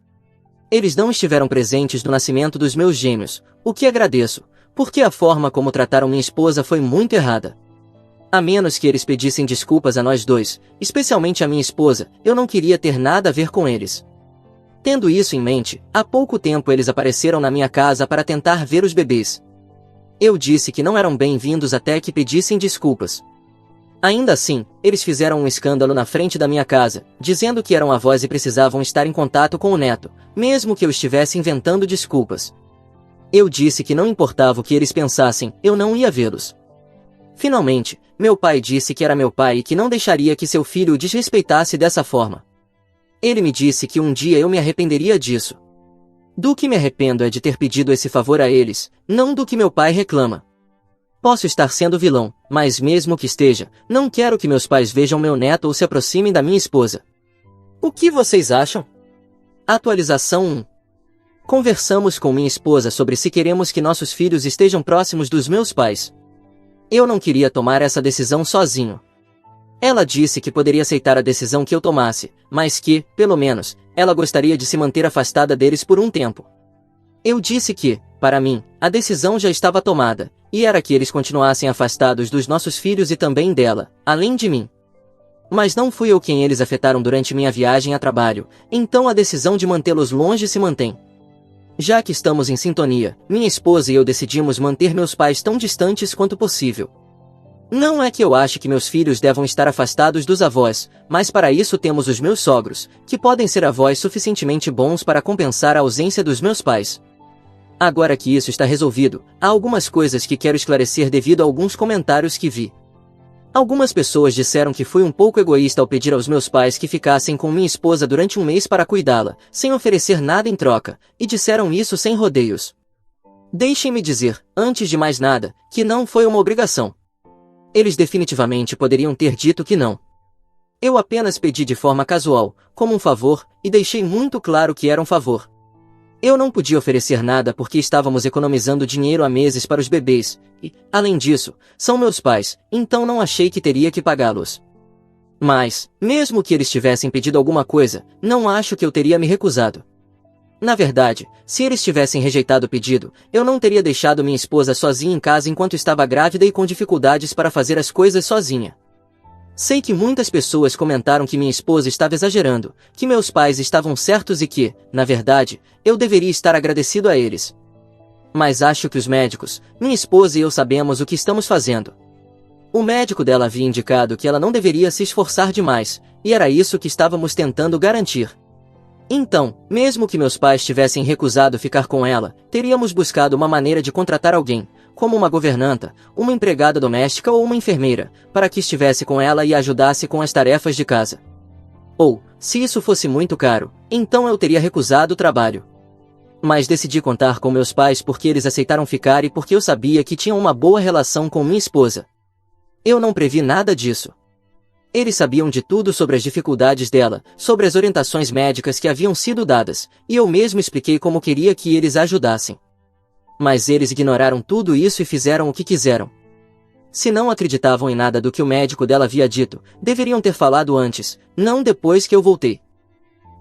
Eles não estiveram presentes no nascimento dos meus gêmeos, o que agradeço, porque a forma como trataram minha esposa foi muito errada. A menos que eles pedissem desculpas a nós dois, especialmente a minha esposa, eu não queria ter nada a ver com eles. Tendo isso em mente, há pouco tempo eles apareceram na minha casa para tentar ver os bebês. Eu disse que não eram bem-vindos até que pedissem desculpas. Ainda assim, eles fizeram um escândalo na frente da minha casa, dizendo que eram avós e precisavam estar em contato com o neto, mesmo que eu estivesse inventando desculpas. Eu disse que não importava o que eles pensassem, eu não ia vê-los. Finalmente, meu pai disse que era meu pai e que não deixaria que seu filho o desrespeitasse dessa forma. Ele me disse que um dia eu me arrependeria disso. Do que me arrependo é de ter pedido esse favor a eles, não do que meu pai reclama. Posso estar sendo vilão, mas mesmo que esteja, não quero que meus pais vejam meu neto ou se aproximem da minha esposa. O que vocês acham? Atualização 1. Conversamos com minha esposa sobre se queremos que nossos filhos estejam próximos dos meus pais. Eu não queria tomar essa decisão sozinho. Ela disse que poderia aceitar a decisão que eu tomasse, mas que, pelo menos, ela gostaria de se manter afastada deles por um tempo. Eu disse que, para mim, a decisão já estava tomada, e era que eles continuassem afastados dos nossos filhos e também dela, além de mim. Mas não fui eu quem eles afetaram durante minha viagem a trabalho, então a decisão de mantê-los longe se mantém. Já que estamos em sintonia, minha esposa e eu decidimos manter meus pais tão distantes quanto possível. Não é que eu ache que meus filhos devam estar afastados dos avós, mas para isso temos os meus sogros, que podem ser avós suficientemente bons para compensar a ausência dos meus pais. Agora que isso está resolvido, há algumas coisas que quero esclarecer devido a alguns comentários que vi. Algumas pessoas disseram que fui um pouco egoísta ao pedir aos meus pais que ficassem com minha esposa durante um mês para cuidá-la, sem oferecer nada em troca, e disseram isso sem rodeios. Deixem-me dizer, antes de mais nada, que não foi uma obrigação. Eles definitivamente poderiam ter dito que não. Eu apenas pedi de forma casual, como um favor, e deixei muito claro que era um favor. Eu não podia oferecer nada porque estávamos economizando dinheiro há meses para os bebês, e, além disso, são meus pais, então não achei que teria que pagá-los. Mas, mesmo que eles tivessem pedido alguma coisa, não acho que eu teria me recusado. Na verdade, se eles tivessem rejeitado o pedido, eu não teria deixado minha esposa sozinha em casa enquanto estava grávida e com dificuldades para fazer as coisas sozinha. Sei que muitas pessoas comentaram que minha esposa estava exagerando, que meus pais estavam certos e que, na verdade, eu deveria estar agradecido a eles. Mas acho que os médicos, minha esposa e eu sabemos o que estamos fazendo. O médico dela havia indicado que ela não deveria se esforçar demais, e era isso que estávamos tentando garantir. Então, mesmo que meus pais tivessem recusado ficar com ela, teríamos buscado uma maneira de contratar alguém, como uma governanta, uma empregada doméstica ou uma enfermeira, para que estivesse com ela e a ajudasse com as tarefas de casa. Ou, se isso fosse muito caro, então eu teria recusado o trabalho. Mas decidi contar com meus pais porque eles aceitaram ficar e porque eu sabia que tinham uma boa relação com minha esposa. Eu não previ nada disso. Eles sabiam de tudo sobre as dificuldades dela, sobre as orientações médicas que haviam sido dadas, e eu mesmo expliquei como queria que eles a ajudassem. Mas eles ignoraram tudo isso e fizeram o que quiseram. Se não acreditavam em nada do que o médico dela havia dito, deveriam ter falado antes, não depois que eu voltei.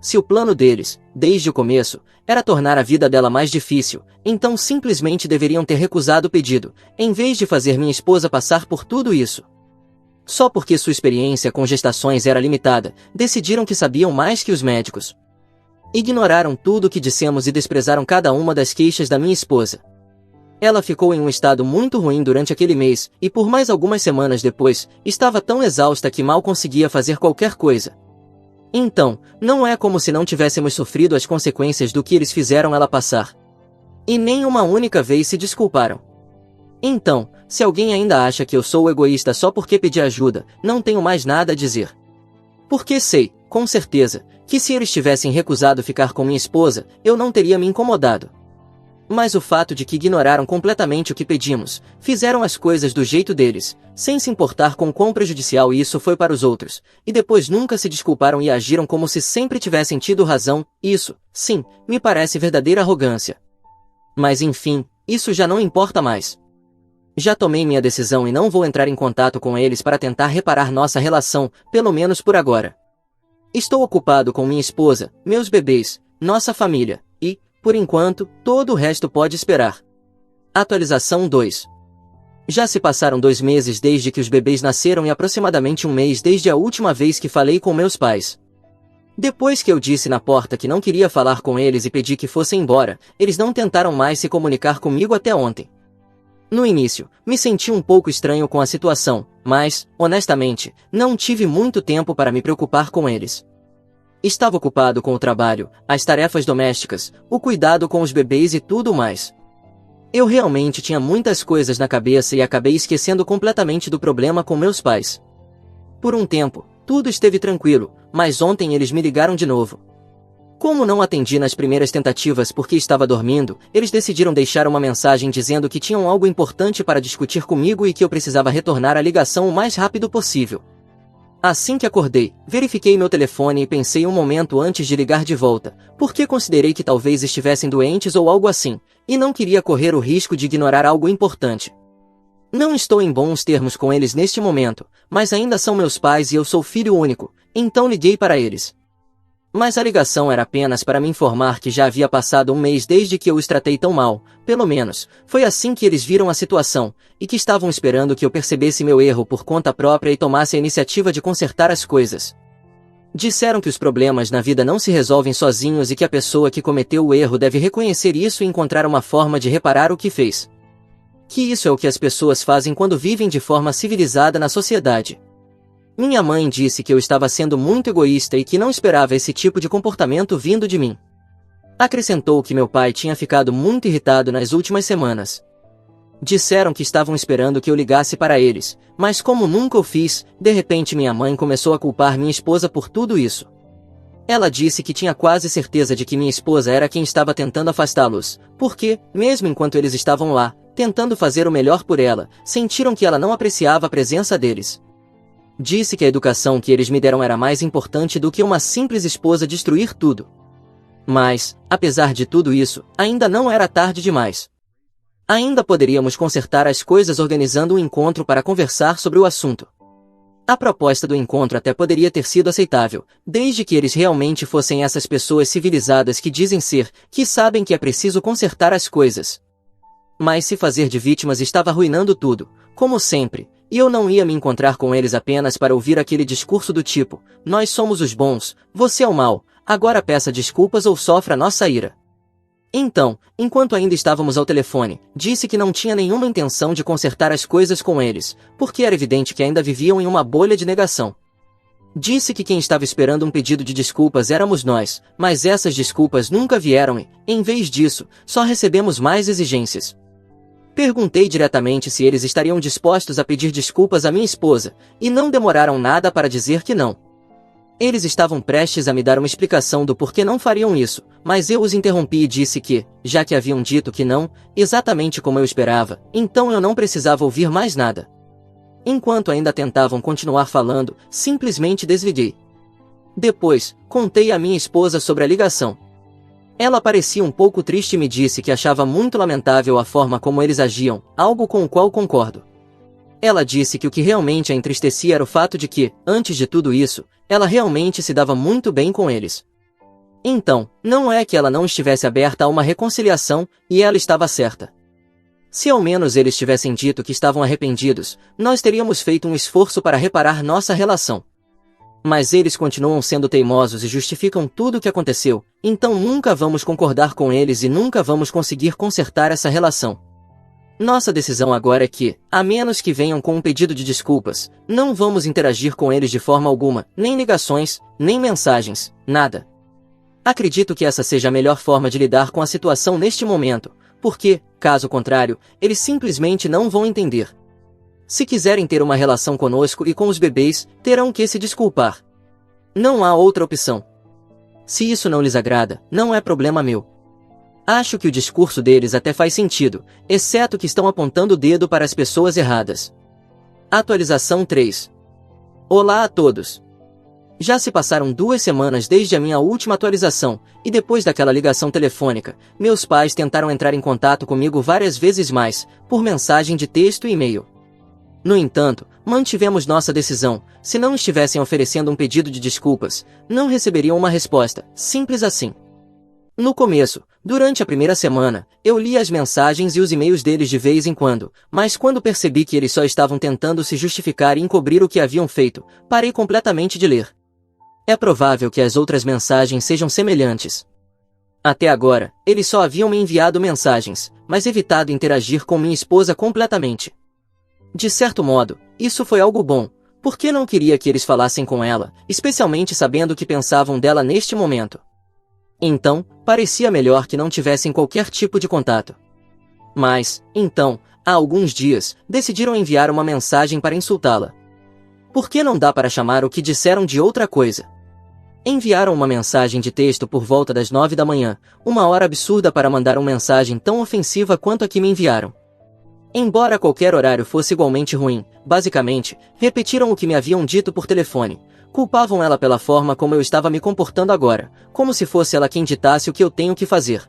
Se o plano deles, desde o começo, era tornar a vida dela mais difícil, então simplesmente deveriam ter recusado o pedido, em vez de fazer minha esposa passar por tudo isso. Só porque sua experiência com gestações era limitada, decidiram que sabiam mais que os médicos. Ignoraram tudo o que dissemos e desprezaram cada uma das queixas da minha esposa. Ela ficou em um estado muito ruim durante aquele mês, e por mais algumas semanas depois, estava tão exausta que mal conseguia fazer qualquer coisa. Então, não é como se não tivéssemos sofrido as consequências do que eles fizeram ela passar. E nem uma única vez se desculparam. Então, se alguém ainda acha que eu sou egoísta só porque pedi ajuda, não tenho mais nada a dizer. Porque sei, com certeza, que se eles tivessem recusado ficar com minha esposa, eu não teria me incomodado. Mas o fato de que ignoraram completamente o que pedimos, fizeram as coisas do jeito deles, sem se importar com quão prejudicial isso foi para os outros, e depois nunca se desculparam e agiram como se sempre tivessem tido razão, isso, sim, me parece verdadeira arrogância. Mas enfim, isso já não importa mais. Já tomei minha decisão e não vou entrar em contato com eles para tentar reparar nossa relação, pelo menos por agora. Estou ocupado com minha esposa, meus bebês, nossa família, e, por enquanto, todo o resto pode esperar. Atualização 2. Já se passaram 2 meses desde que os bebês nasceram e aproximadamente 1 mês desde a última vez que falei com meus pais. Depois que eu disse na porta que não queria falar com eles e pedi que fossem embora, eles não tentaram mais se comunicar comigo até ontem. No início, me senti um pouco estranho com a situação, mas, honestamente, não tive muito tempo para me preocupar com eles. Estava ocupado com o trabalho, as tarefas domésticas, o cuidado com os bebês e tudo mais. Eu realmente tinha muitas coisas na cabeça e acabei esquecendo completamente do problema com meus pais. Por um tempo, tudo esteve tranquilo, mas ontem eles me ligaram de novo. Como não atendi nas primeiras tentativas porque estava dormindo, eles decidiram deixar uma mensagem dizendo que tinham algo importante para discutir comigo e que eu precisava retornar a ligação o mais rápido possível. Assim que acordei, verifiquei meu telefone e pensei um momento antes de ligar de volta, porque considerei que talvez estivessem doentes ou algo assim, e não queria correr o risco de ignorar algo importante. Não estou em bons termos com eles neste momento, mas ainda são meus pais e eu sou filho único, então liguei para eles. Mas a ligação era apenas para me informar que já havia passado 1 mês desde que eu os tratei tão mal, pelo menos, foi assim que eles viram a situação, e que estavam esperando que eu percebesse meu erro por conta própria e tomasse a iniciativa de consertar as coisas. Disseram que os problemas na vida não se resolvem sozinhos e que a pessoa que cometeu o erro deve reconhecer isso e encontrar uma forma de reparar o que fez. Que isso é o que as pessoas fazem quando vivem de forma civilizada na sociedade. Minha mãe disse que eu estava sendo muito egoísta e que não esperava esse tipo de comportamento vindo de mim. Acrescentou que meu pai tinha ficado muito irritado nas últimas semanas. Disseram que estavam esperando que eu ligasse para eles, mas como nunca o fiz, de repente minha mãe começou a culpar minha esposa por tudo isso. Ela disse que tinha quase certeza de que minha esposa era quem estava tentando afastá-los, porque, mesmo enquanto eles estavam lá, tentando fazer o melhor por ela, sentiram que ela não apreciava a presença deles. Disse que a educação que eles me deram era mais importante do que uma simples esposa destruir tudo. Mas, apesar de tudo isso, ainda não era tarde demais. Ainda poderíamos consertar as coisas organizando um encontro para conversar sobre o assunto. A proposta do encontro até poderia ter sido aceitável, desde que eles realmente fossem essas pessoas civilizadas que dizem ser, que sabem que é preciso consertar as coisas. Mas se fazer de vítimas estava arruinando tudo, como sempre, e eu não ia me encontrar com eles apenas para ouvir aquele discurso do tipo, nós somos os bons, você é o mal, agora peça desculpas ou sofra nossa ira. Então, enquanto ainda estávamos ao telefone, disse que não tinha nenhuma intenção de consertar as coisas com eles, porque era evidente que ainda viviam em uma bolha de negação. Disse que quem estava esperando um pedido de desculpas éramos nós, mas essas desculpas nunca vieram e, em vez disso, só recebemos mais exigências. Perguntei diretamente se eles estariam dispostos a pedir desculpas à minha esposa, e não demoraram nada para dizer que não. Eles estavam prestes a me dar uma explicação do porquê não fariam isso, mas eu os interrompi e disse que, já que haviam dito que não, exatamente como eu esperava, então eu não precisava ouvir mais nada. Enquanto ainda tentavam continuar falando, simplesmente desliguei. Depois, contei à minha esposa sobre a ligação. Ela parecia um pouco triste e me disse que achava muito lamentável a forma como eles agiam, algo com o qual concordo. Ela disse que o que realmente a entristecia era o fato de que, antes de tudo isso, ela realmente se dava muito bem com eles. Então, não é que ela não estivesse aberta a uma reconciliação, e ela estava certa. Se ao menos eles tivessem dito que estavam arrependidos, nós teríamos feito um esforço para reparar nossa relação. Mas eles continuam sendo teimosos e justificam tudo o que aconteceu, então nunca vamos concordar com eles e nunca vamos conseguir consertar essa relação. Nossa decisão agora é que, a menos que venham com um pedido de desculpas, não vamos interagir com eles de forma alguma, nem ligações, nem mensagens, nada. Acredito que essa seja a melhor forma de lidar com a situação neste momento, porque, caso contrário, eles simplesmente não vão entender. Se quiserem ter uma relação conosco e com os bebês, terão que se desculpar. Não há outra opção. Se isso não lhes agrada, não é problema meu. Acho que o discurso deles até faz sentido, exceto que estão apontando o dedo para as pessoas erradas. Atualização 3. Olá a todos. Já se passaram 2 semanas desde a minha última atualização, e depois daquela ligação telefônica, meus pais tentaram entrar em contato comigo várias vezes mais, por mensagem de texto e e-mail. No entanto, mantivemos nossa decisão. Se não estivessem oferecendo um pedido de desculpas, não receberiam uma resposta, simples assim. No começo, durante a primeira semana, eu li as mensagens e os e-mails deles de vez em quando, mas quando percebi que eles só estavam tentando se justificar e encobrir o que haviam feito, parei completamente de ler. É provável que as outras mensagens sejam semelhantes. Até agora, eles só haviam me enviado mensagens, mas evitado interagir com minha esposa completamente. De certo modo, isso foi algo bom, porque não queria que eles falassem com ela, especialmente sabendo o que pensavam dela neste momento. Então, parecia melhor que não tivessem qualquer tipo de contato. Mas, então, há alguns dias, decidiram enviar uma mensagem para insultá-la. Por que não dá para chamar o que disseram de outra coisa? Enviaram uma mensagem de texto por volta das 9 da manhã, uma hora absurda para mandar uma mensagem tão ofensiva quanto a que me enviaram. Embora qualquer horário fosse igualmente ruim, basicamente, repetiram o que me haviam dito por telefone. Culpavam ela pela forma como eu estava me comportando agora, como se fosse ela quem ditasse o que eu tenho que fazer.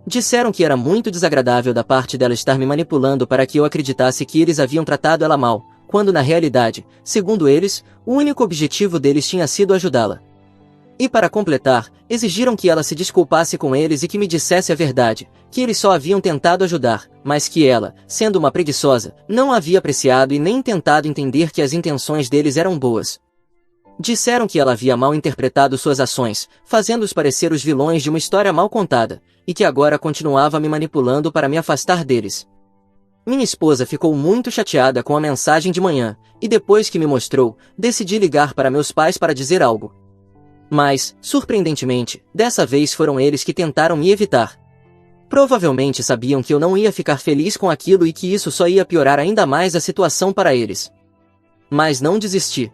Disseram que era muito desagradável da parte dela estar me manipulando para que eu acreditasse que eles haviam tratado ela mal, quando na realidade, segundo eles, o único objetivo deles tinha sido ajudá-la. E para completar, exigiram que ela se desculpasse com eles e que me dissesse a verdade, que eles só haviam tentado ajudar, mas que ela, sendo uma preguiçosa, não havia apreciado e nem tentado entender que as intenções deles eram boas. Disseram que ela havia mal interpretado suas ações, fazendo-os parecer os vilões de uma história mal contada, e que agora continuava me manipulando para me afastar deles. Minha esposa ficou muito chateada com a mensagem de manhã, e depois que me mostrou, decidi ligar para meus pais para dizer algo. Mas, surpreendentemente, dessa vez foram eles que tentaram me evitar. Provavelmente sabiam que eu não ia ficar feliz com aquilo e que isso só ia piorar ainda mais a situação para eles. Mas não desisti.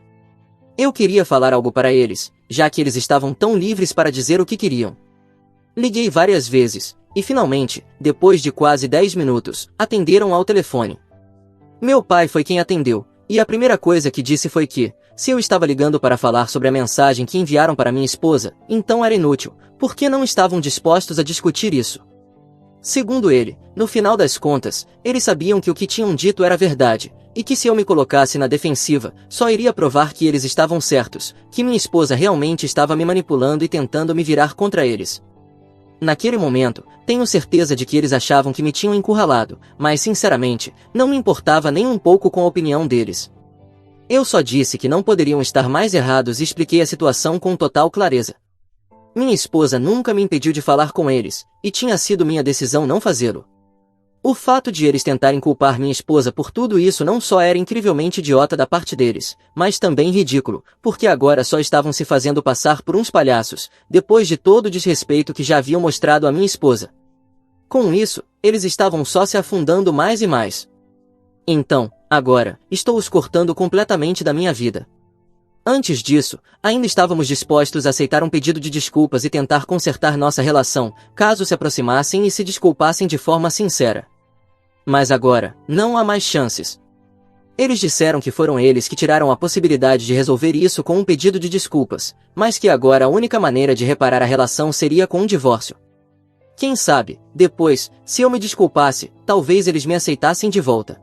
Eu queria falar algo para eles, já que eles estavam tão livres para dizer o que queriam. Liguei várias vezes, e finalmente, depois de quase 10 minutos, atenderam ao telefone. Meu pai foi quem atendeu, e a primeira coisa que disse foi que, se eu estava ligando para falar sobre a mensagem que enviaram para minha esposa, então era inútil, porque não estavam dispostos a discutir isso. Segundo ele, no final das contas, eles sabiam que o que tinham dito era verdade, e que se eu me colocasse na defensiva, só iria provar que eles estavam certos, que minha esposa realmente estava me manipulando e tentando me virar contra eles. Naquele momento, tenho certeza de que eles achavam que me tinham encurralado, mas sinceramente, não me importava nem um pouco com a opinião deles. Eu só disse que não poderiam estar mais errados e expliquei a situação com total clareza. Minha esposa nunca me impediu de falar com eles, e tinha sido minha decisão não fazê-lo. O fato de eles tentarem culpar minha esposa por tudo isso não só era incrivelmente idiota da parte deles, mas também ridículo, porque agora só estavam se fazendo passar por uns palhaços, depois de todo o desrespeito que já haviam mostrado à minha esposa. Com isso, eles estavam só se afundando mais e mais. Então, agora, estou os cortando completamente da minha vida. Antes disso, ainda estávamos dispostos a aceitar um pedido de desculpas e tentar consertar nossa relação, caso se aproximassem e se desculpassem de forma sincera. Mas agora, não há mais chances. Eles disseram que foram eles que tiraram a possibilidade de resolver isso com um pedido de desculpas, mas que agora a única maneira de reparar a relação seria com um divórcio. Quem sabe, depois, se eu me desculpasse, talvez eles me aceitassem de volta.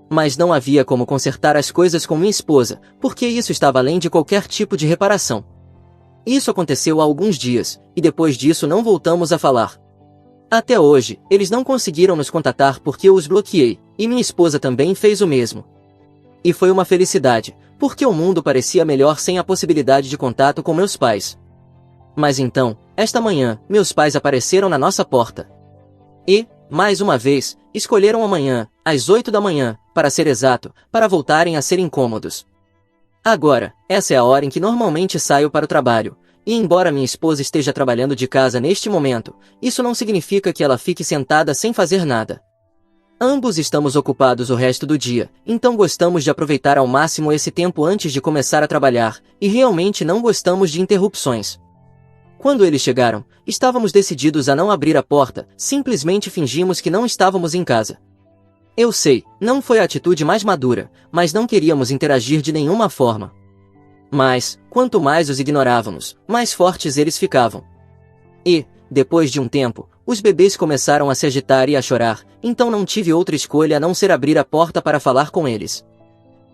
Mas não havia como consertar as coisas com minha esposa, porque isso estava além de qualquer tipo de reparação. Isso aconteceu há alguns dias, e depois disso não voltamos a falar. Até hoje, eles não conseguiram nos contatar porque eu os bloqueei, e minha esposa também fez o mesmo. E foi uma felicidade, porque o mundo parecia melhor sem a possibilidade de contato com meus pais. Mas então, esta manhã, meus pais apareceram na nossa porta. E, mais uma vez, escolheram amanhã, às 8 da manhã, para ser exato, para voltarem a ser incômodos. Agora, essa é a hora em que normalmente saio para o trabalho, E embora minha esposa esteja trabalhando de casa neste momento, isso não significa que ela fique sentada sem fazer nada. Ambos estamos ocupados o resto do dia, então gostamos de aproveitar ao máximo esse tempo antes de começar a trabalhar, e realmente não gostamos de interrupções. Quando eles chegaram, estávamos decididos a não abrir a porta, simplesmente fingimos que não estávamos em casa. Eu sei, não foi a atitude mais madura, mas não queríamos interagir de nenhuma forma. Mas, quanto mais os ignorávamos, mais fortes eles ficavam. E, depois de um tempo, os bebês começaram a se agitar e a chorar, então não tive outra escolha a não ser abrir a porta para falar com eles.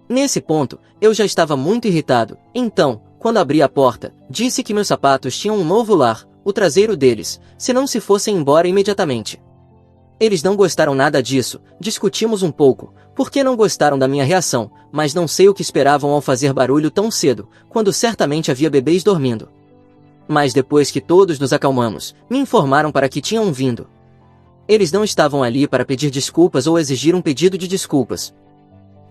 Nesse ponto, eu já estava muito irritado, então, quando abri a porta, disse que meus sapatos tinham um novo lar, o traseiro deles, se não se fossem embora imediatamente. Eles não gostaram nada disso, discutimos um pouco, porque não gostaram da minha reação, mas não sei o que esperavam ao fazer barulho tão cedo, quando certamente havia bebês dormindo. Mas depois que todos nos acalmamos, me informaram para que tinham vindo. Eles não estavam ali para pedir desculpas ou exigir um pedido de desculpas.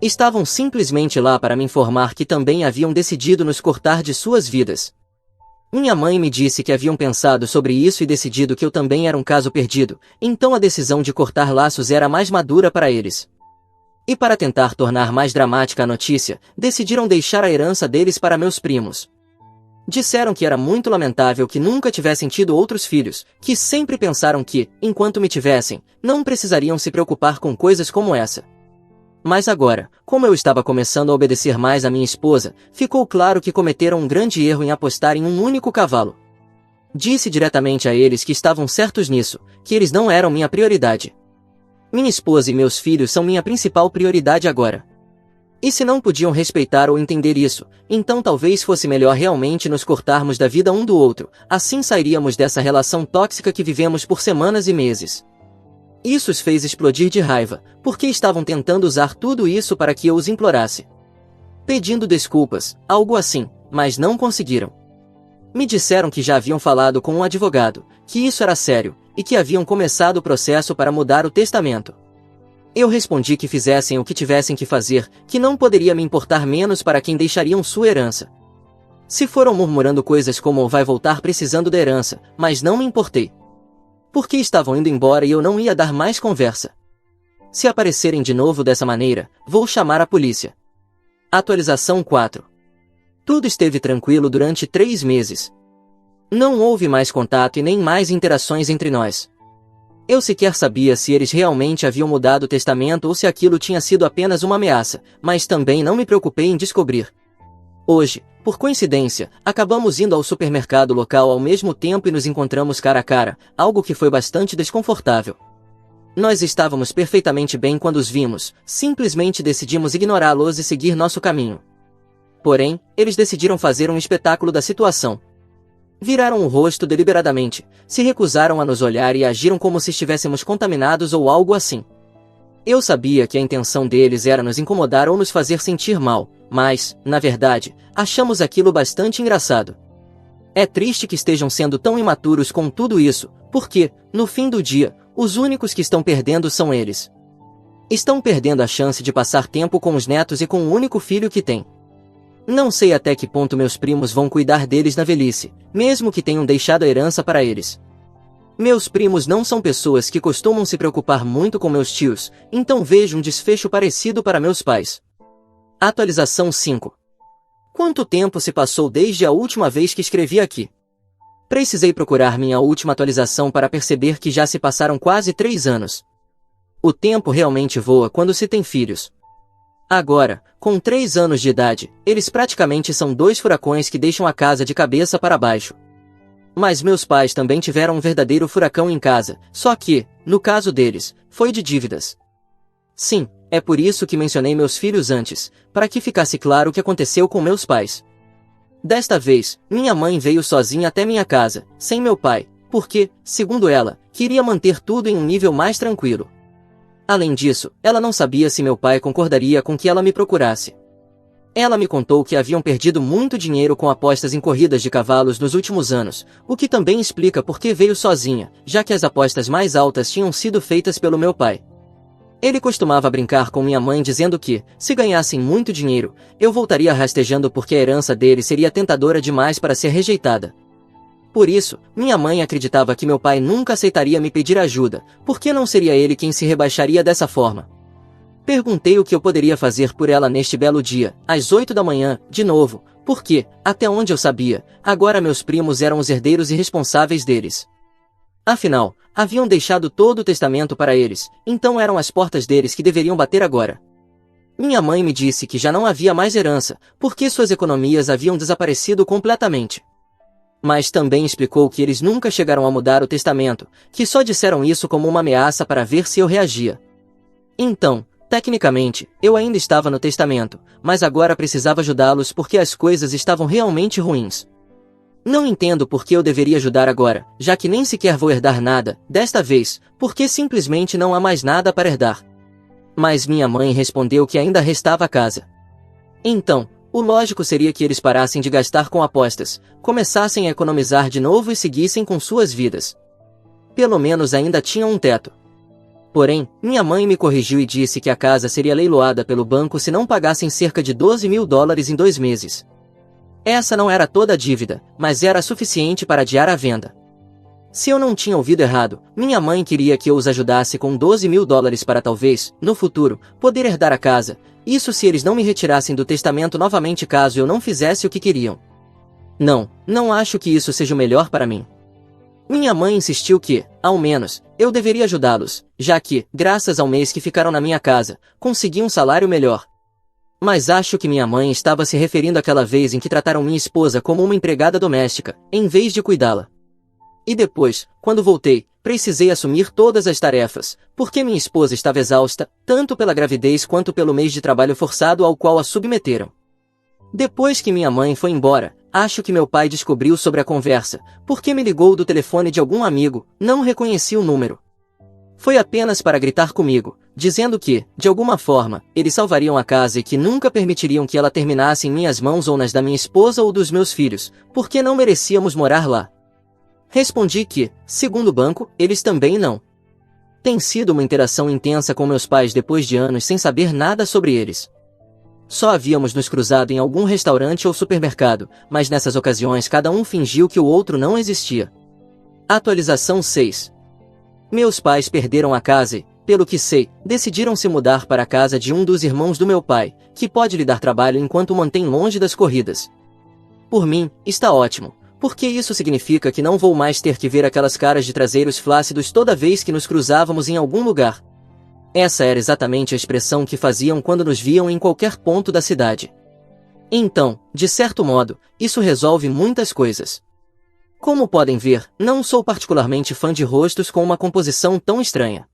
Estavam simplesmente lá para me informar que também haviam decidido nos cortar de suas vidas. Minha mãe me disse que haviam pensado sobre isso e decidido que eu também era um caso perdido, então a decisão de cortar laços era mais madura para eles. E para tentar tornar mais dramática a notícia, decidiram deixar a herança deles para meus primos. Disseram que era muito lamentável que nunca tivessem tido outros filhos, que sempre pensaram que, enquanto me tivessem, não precisariam se preocupar com coisas como essa. Mas agora, como eu estava começando a obedecer mais à minha esposa, ficou claro que cometeram um grande erro em apostar em um único cavalo. Disse diretamente a eles que estavam certos nisso, que eles não eram minha prioridade. Minha esposa e meus filhos são minha principal prioridade agora. E se não podiam respeitar ou entender isso, então talvez fosse melhor realmente nos cortarmos da vida um do outro, assim sairíamos dessa relação tóxica que vivemos por semanas e meses. Isso os fez explodir de raiva, porque estavam tentando usar tudo isso para que eu os implorasse. Pedindo desculpas, algo assim, mas não conseguiram. Me disseram que já haviam falado com um advogado, que isso era sério, e que haviam começado o processo para mudar o testamento. Eu respondi que fizessem o que tivessem que fazer, que não poderia me importar menos para quem deixariam sua herança. Se foram murmurando coisas como vai voltar precisando da herança, mas não me importei. Porque estavam indo embora e eu não ia dar mais conversa. Se aparecerem de novo dessa maneira, vou chamar a polícia. Atualização 4. Tudo esteve tranquilo durante 3 meses. Não houve mais contato e nem mais interações entre nós. Eu sequer sabia se eles realmente haviam mudado o testamento ou se aquilo tinha sido apenas uma ameaça, mas também não me preocupei em descobrir. Hoje, por coincidência, acabamos indo ao supermercado local ao mesmo tempo e nos encontramos cara a cara, algo que foi bastante desconfortável. Nós estávamos perfeitamente bem quando os vimos, simplesmente decidimos ignorá-los e seguir nosso caminho. Porém, eles decidiram fazer um espetáculo da situação. Viraram o rosto deliberadamente, se recusaram a nos olhar e agiram como se estivéssemos contaminados ou algo assim. Eu sabia que a intenção deles era nos incomodar ou nos fazer sentir mal, mas, na verdade, achamos aquilo bastante engraçado. É triste que estejam sendo tão imaturos com tudo isso, porque, no fim do dia, os únicos que estão perdendo são eles. Estão perdendo a chance de passar tempo com os netos e com o único filho que têm. Não sei até que ponto meus primos vão cuidar deles na velhice, mesmo que tenham deixado a herança para eles. Meus primos não são pessoas que costumam se preocupar muito com meus tios, então vejo um desfecho parecido para meus pais. Atualização 5. Quanto tempo se passou desde a última vez que escrevi aqui? Precisei procurar minha última atualização para perceber que já se passaram quase 3 anos. O tempo realmente voa quando se tem filhos. Agora, com 3 anos de idade, eles praticamente são 2 furacões que deixam a casa de cabeça para baixo. Mas meus pais também tiveram um verdadeiro furacão em casa, só que, no caso deles, foi de dívidas. Sim, é por isso que mencionei meus filhos antes, para que ficasse claro o que aconteceu com meus pais. Desta vez, minha mãe veio sozinha até minha casa, sem meu pai, porque, segundo ela, queria manter tudo em um nível mais tranquilo. Além disso, ela não sabia se meu pai concordaria com que ela me procurasse. Ela me contou que haviam perdido muito dinheiro com apostas em corridas de cavalos nos últimos anos, o que também explica por que veio sozinha, já que as apostas mais altas tinham sido feitas pelo meu pai. Ele costumava brincar com minha mãe dizendo que, se ganhassem muito dinheiro, eu voltaria rastejando porque a herança dele seria tentadora demais para ser rejeitada. Por isso, minha mãe acreditava que meu pai nunca aceitaria me pedir ajuda, porque não seria ele quem se rebaixaria dessa forma. Perguntei o que eu poderia fazer por ela neste belo dia, às 8 da manhã, de novo, porque, até onde eu sabia, agora meus primos eram os herdeiros e responsáveis deles. Afinal, haviam deixado todo o testamento para eles, então eram as portas deles que deveriam bater agora. Minha mãe me disse que já não havia mais herança, porque suas economias haviam desaparecido completamente. Mas também explicou que eles nunca chegaram a mudar o testamento, que só disseram isso como uma ameaça para ver se eu reagia. Então, tecnicamente, eu ainda estava no testamento, mas agora precisava ajudá-los porque as coisas estavam realmente ruins. Não entendo por que eu deveria ajudar agora, já que nem sequer vou herdar nada, desta vez, porque simplesmente não há mais nada para herdar. Mas minha mãe respondeu que ainda restava a casa. Então, o lógico seria que eles parassem de gastar com apostas, começassem a economizar de novo e seguissem com suas vidas. Pelo menos ainda tinham um teto. Porém, minha mãe me corrigiu e disse que a casa seria leiloada pelo banco se não pagassem cerca de $12.000 em 2 meses. Essa não era toda a dívida, mas era suficiente para adiar a venda. Se eu não tinha ouvido errado, minha mãe queria que eu os ajudasse com $12.000 para talvez, no futuro, poder herdar a casa, isso se eles não me retirassem do testamento novamente caso eu não fizesse o que queriam. Não acho que isso seja o melhor para mim. Minha mãe insistiu que, ao menos, eu deveria ajudá-los, já que, graças ao mês que ficaram na minha casa, consegui um salário melhor. Mas acho que minha mãe estava se referindo àquela vez em que trataram minha esposa como uma empregada doméstica, em vez de cuidá-la. E depois, quando voltei, precisei assumir todas as tarefas, porque minha esposa estava exausta, tanto pela gravidez quanto pelo mês de trabalho forçado ao qual a submeteram. Depois que minha mãe foi embora, acho que meu pai descobriu sobre a conversa, porque me ligou do telefone de algum amigo, não reconheci o número. Foi apenas para gritar comigo, dizendo que, de alguma forma, eles salvariam a casa e que nunca permitiriam que ela terminasse em minhas mãos ou nas da minha esposa ou dos meus filhos, porque não merecíamos morar lá. Respondi que, segundo o banco, eles também não. Tem sido uma interação intensa com meus pais depois de anos sem saber nada sobre eles. Só havíamos nos cruzado em algum restaurante ou supermercado, mas nessas ocasiões cada um fingiu que o outro não existia. Atualização 6. Meus pais perderam a casa e, pelo que sei, decidiram se mudar para a casa de um dos irmãos do meu pai, que pode lhe dar trabalho enquanto o mantém longe das corridas. Por mim, está ótimo, porque isso significa que não vou mais ter que ver aquelas caras de traseiros flácidos toda vez que nos cruzávamos em algum lugar. Essa era exatamente a expressão que faziam quando nos viam em qualquer ponto da cidade. Então, de certo modo, isso resolve muitas coisas. Como podem ver, não sou particularmente fã de rostos com uma composição tão estranha.